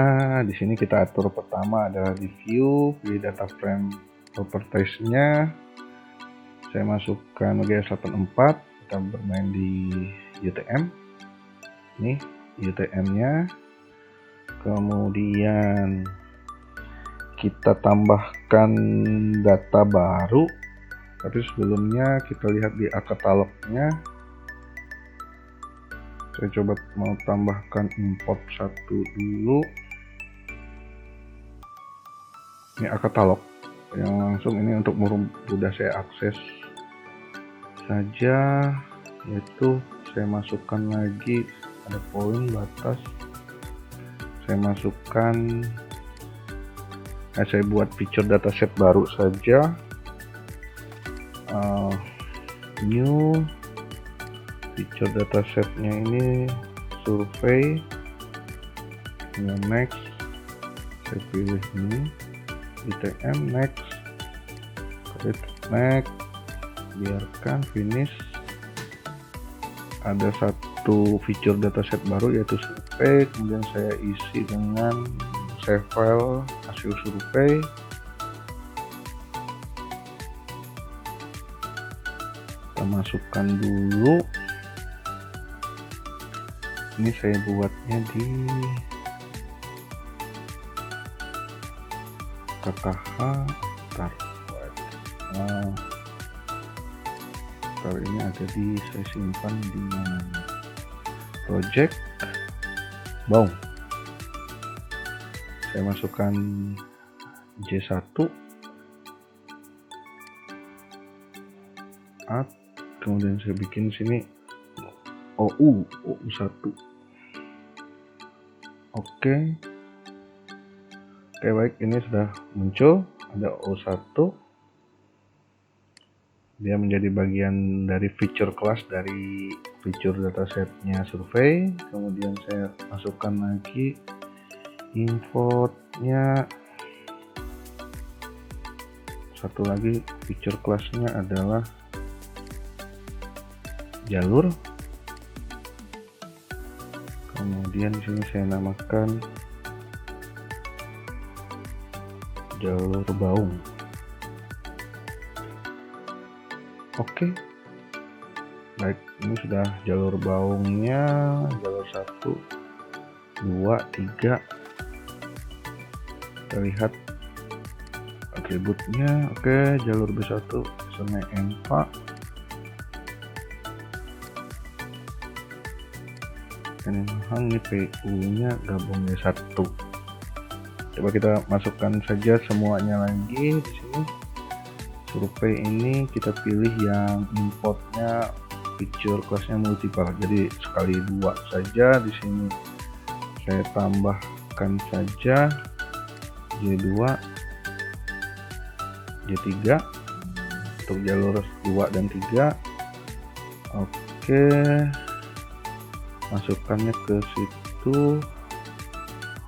Di sini kita atur pertama adalah di view, pilih data frame properties-nya. Saya masukkan GS84, kita bermain di UTM. Ini UTM-nya. Kemudian kita tambahkan data baru. Tapi sebelumnya kita lihat di katalognya. Saya coba mau tambahkan import satu dulu. Ini katalog yang langsung ini untuk mudah saya akses saja, yaitu saya masukkan lagi ada poin batas. Saya masukkan, saya buat feature dataset baru saja. New feature datasetnya ini survey. Next, saya pilih ini UTM, next, create, next, biarkan finish. Ada satu feature dataset baru yaitu survei, kemudian saya isi dengan save file hasil survei. Kita masukkan dulu. Ini saya buatnya di KKH ini ada di, saya simpan di project bound. Saya masukkan J1 add, kemudian saya bikin sini OU1. Oke, baik, ini sudah muncul, ada O1. Dia menjadi bagian dari feature class dari feature datasetnya survei. Kemudian saya masukkan lagi importnya. Satu lagi feature classnya adalah jalur. Kemudian di sini saya namakan jalur baung. Oke, baik, ini sudah jalur baungnya, jalur 1, 2, 3. Kita lihat atributnya. Oke, jalur B1 sungai Enpa. Ini PU nya gabung B1. Coba kita masukkan saja semuanya lagi di sini. Survei ini kita pilih yang importnya feature classnya multiple, jadi sekali 2 saja. Di sini saya tambahkan saja J2, J3 untuk jalur 2 dan 3. Oke, masukkannya ke situ.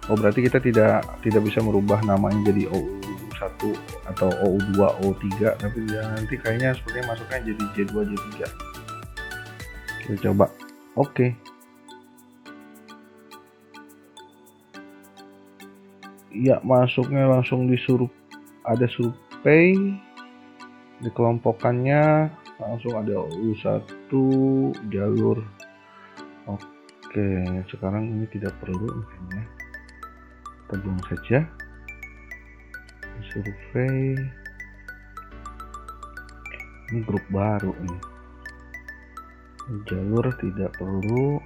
Berarti kita tidak bisa merubah namanya jadi OU1 atau OU2, OU3, tapi nanti kayaknya sepertinya masuknya jadi J2, J3. Kita coba. Oke. Ya, masuknya langsung disuruh, ada survei, dikelompokkannya langsung ada OU1 jalur. Oke, sekarang ini tidak perlu mungkin ya. Kita buang saja. Survei ini grup baru nih, jalur tidak perlu,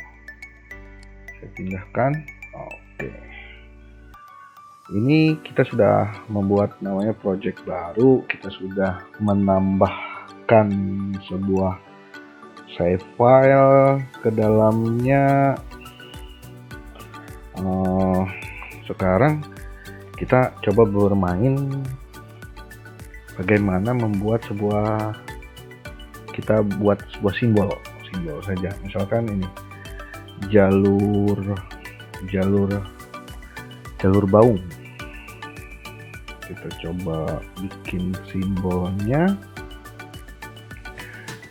saya pindahkan. Oke, ini kita sudah membuat namanya project baru, kita sudah menambahkan sebuah save file ke dalamnya. Sekarang kita coba bermain bagaimana membuat kita buat sebuah simbol saja. Misalkan ini jalur baung. Kita coba bikin simbolnya.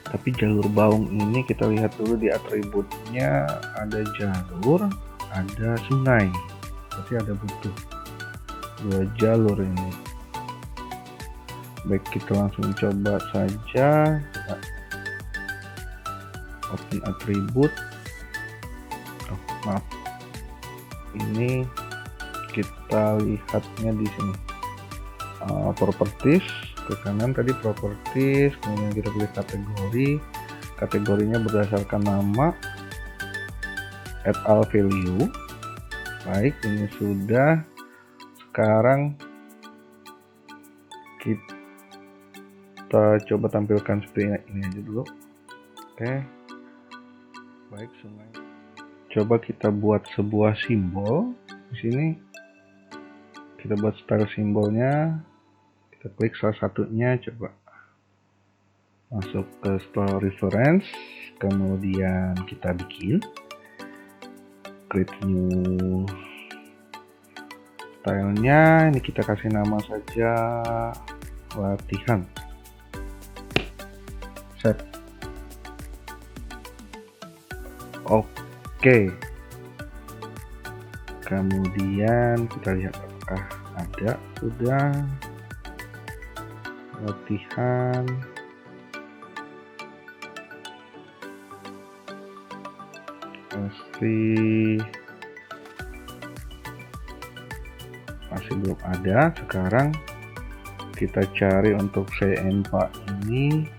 Tapi jalur baung ini kita lihat dulu di atributnya, ada jalur, ada sungai. Berarti ada butuh 2 jalur ini. Baik, kita langsung coba saja. Open atribut. Maaf. Ini kita lihatnya di sini. Properties ke kanan tadi properties, kemudian kita pilih kategori. Kategorinya berdasarkan nama. Add all value. Baik, ini sudah. Sekarang kita coba tampilkan seperti ini aja dulu. Oke, baik, sungai. Coba kita buat sebuah simbol di sini. Kita buat style simbolnya. Kita klik salah satunya, coba masuk ke style reference, kemudian kita bikin create new stylenya. Ini kita kasih nama saja latihan. Save. Oke. Kemudian kita lihat apakah ada sudah latihan. Masih belum ada. Sekarang kita cari untuk CM4 ini,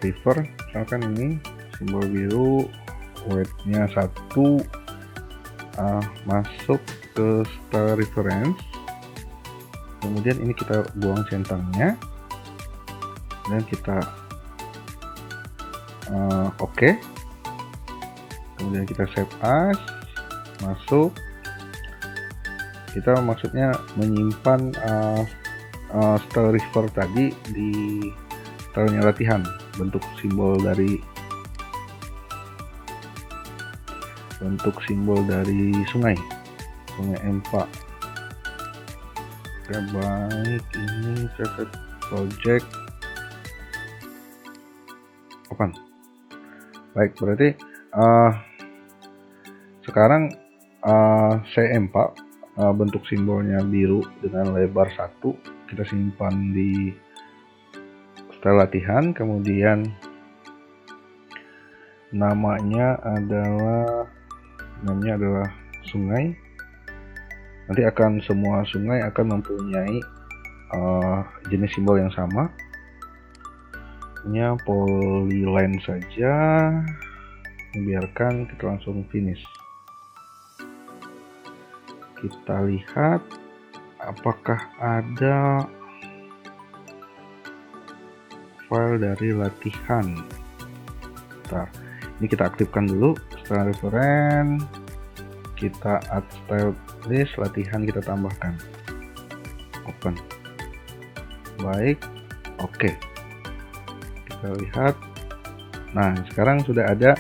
river, misalkan ini simbol biru, weight-nya 1, masuk ke style reference. Kemudian ini kita buang centangnya dan kita oke. Kemudian kita save as, masuk. Kita maksudnya menyimpan style river tadi di stylenya latihan, bentuk simbol dari sungai Empa. Oke, baik, ini set project open. Baik, berarti sekarang CM4 bentuk simbolnya biru dengan lebar 1 kita simpan di style latihan. Kemudian namanya adalah sungai. Nanti semua sungai akan mempunyai jenis simbol yang sama. Ini polyline saja, biarkan kita langsung finish. Kita lihat apakah ada file dari latihan. Bentar, ini kita aktifkan dulu style reference, kita add style list latihan, kita tambahkan, open. Baik, oke. Kita lihat, nah sekarang sudah ada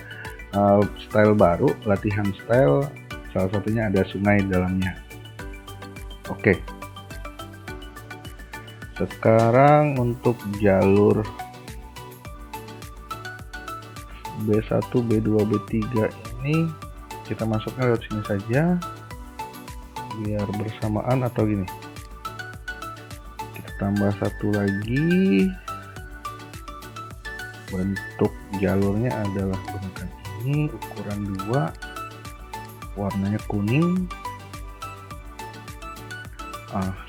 style baru, latihan style, salah satunya ada sungai di dalamnya. Oke, sekarang untuk jalur B1, B2, B3 ini kita masuknya lewat sini saja biar bersamaan, atau gini, kita tambah satu lagi. Bentuk jalurnya adalah gunakan ini, ukuran 2, warnanya kuning.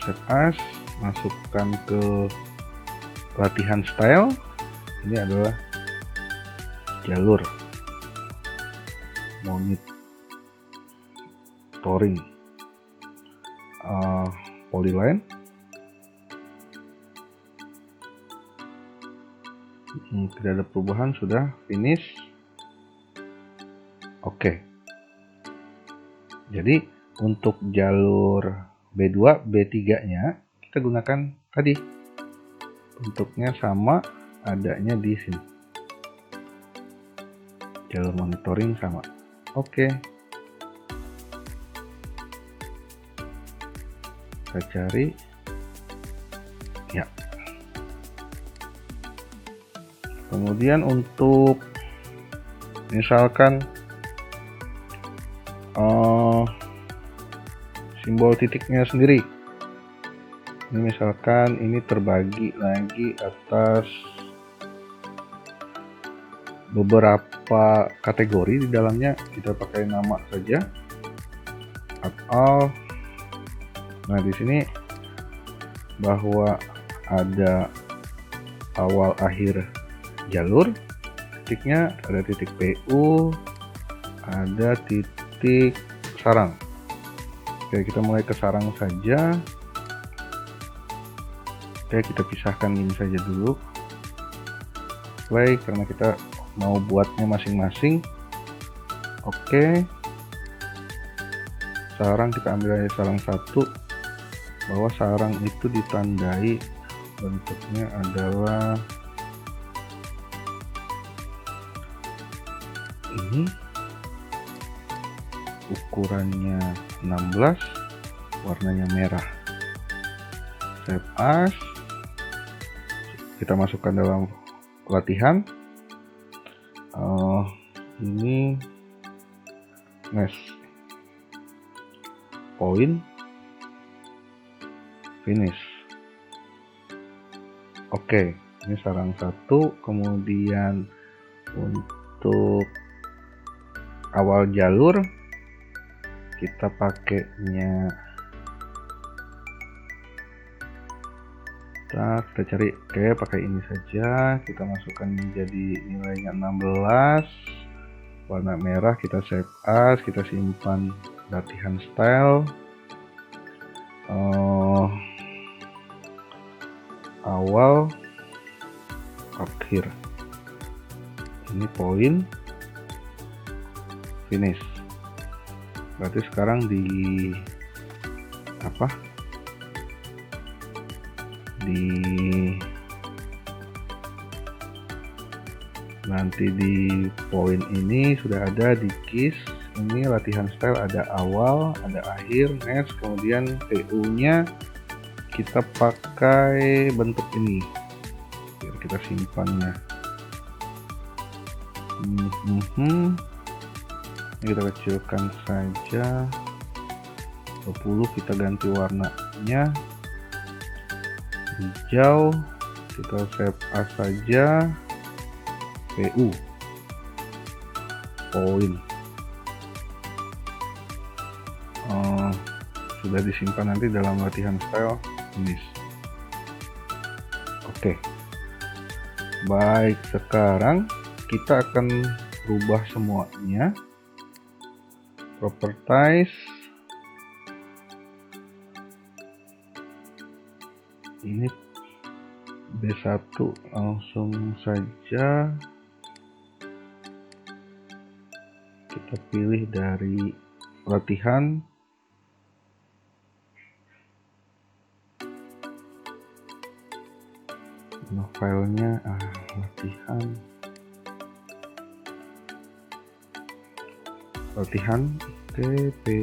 Save as, masukkan ke latihan style. Ini adalah jalur monitoring polyline. Tidak ada perubahan, sudah finish. Oke. Jadi untuk jalur B2, B3 nya kita gunakan tadi, bentuknya sama, adanya di sini, jalur monitoring sama. Oke, kita cari ya. Kemudian untuk misalkan simbol titiknya sendiri, ini misalkan ini terbagi lagi atas beberapa kategori, di dalamnya kita pakai nama saja atau, nah di sini bahwa ada awal akhir jalur, titiknya ada titik PU, ada titik sarang. Oke, kita mulai ke sarang saja. Oke, kita pisahkan ini saja dulu. Play, karena kita mau buatnya masing-masing. Oke, sarang kita ambil aja sarang 1, bahwa sarang itu ditandai bentuknya adalah ini, ukurannya 16, warnanya merah. Save as, kita masukkan dalam latihan. Ini next, point, finish. Oke, ini sarang 1. Kemudian untuk awal jalur kita pakainya, kita cari, oke, pakai ini saja. Kita masukkan jadi nilainya 16, warna merah, kita save as, kita simpan latihan style. Awal, akhir, ini point, finish. Berarti sekarang nanti di poin ini sudah ada di keys. Ini latihan style, ada awal, ada akhir, next, kemudian PU nya kita pakai bentuk ini biar kita simpannya. Ini kita kecilkan saja 20, kita ganti warnanya hijau, kita save as saja, PU, point, sudah disimpan nanti dalam latihan style, finish. Oke, baik, sekarang kita akan rubah semuanya. Properties, ini B1, langsung saja kita pilih dari latihan. Nah, filenya latihan, oke,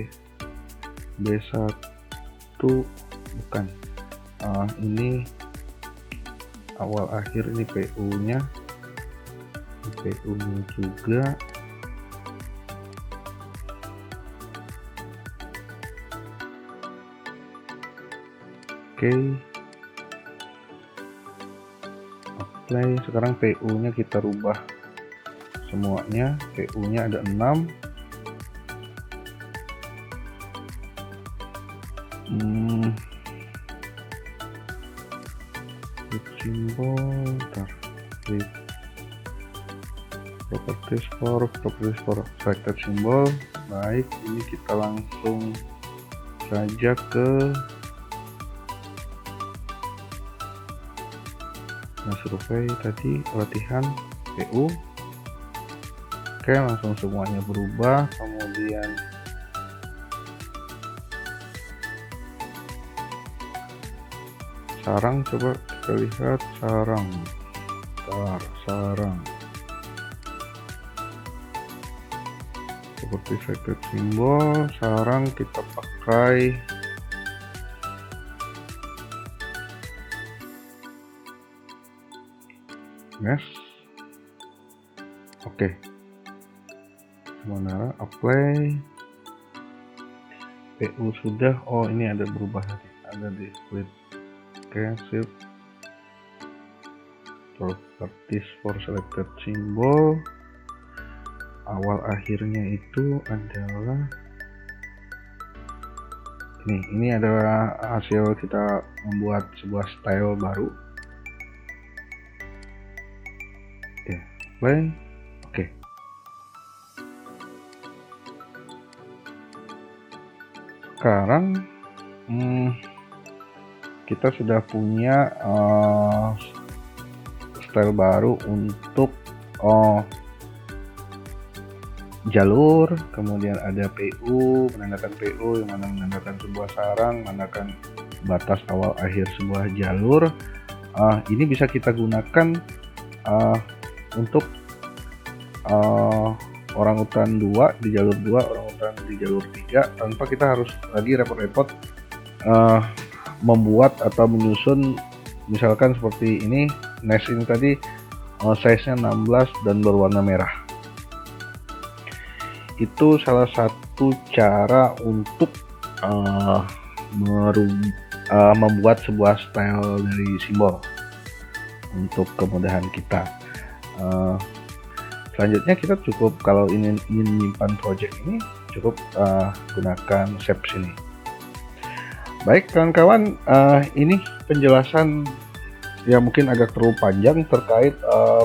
B1 bukan, ini awal akhir, ini PU nya juga. Oke, apply. Sekarang PU nya kita rubah semuanya. PU nya ada 6. Simbol, properties for selected symbol. Baik, ini kita langsung saja ke survei tadi, latihan, PU. Oke, langsung semuanya berubah. Kemudian sarang, coba kita lihat sarang, seperti selected simbol. Sarang kita pakai next. Oke, sementara apply. PU sudah, ini ada berubah tadi, ada di split. Oke, sip. Properties for selected symbol, awal akhirnya itu adalah ini adalah hasil kita membuat sebuah style baru. Play. Oke. Sekarang kita sudah punya style baru untuk jalur, kemudian ada PU, menandakan PU yang mana menandakan sebuah sarang, menandakan batas awal akhir sebuah jalur. Ini bisa kita gunakan untuk orangutan 2 di jalur 2, orangutan di jalur 3, tanpa kita harus lagi repot-repot membuat atau menyusun. Misalkan seperti ini NES ini tadi size-nya 16 dan berwarna merah. Itu salah satu cara untuk membuat sebuah style dari simbol untuk kemudahan kita. Selanjutnya kita cukup, kalau ingin menyimpan project ini, cukup gunakan shapes ini. Baik kawan-kawan, ini penjelasan yang mungkin agak terlalu panjang terkait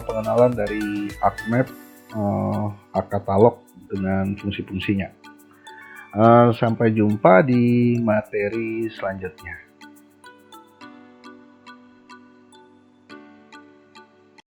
pengenalan dari ArcMap, ArcCatalog dengan fungsi-fungsinya. Sampai jumpa di materi selanjutnya.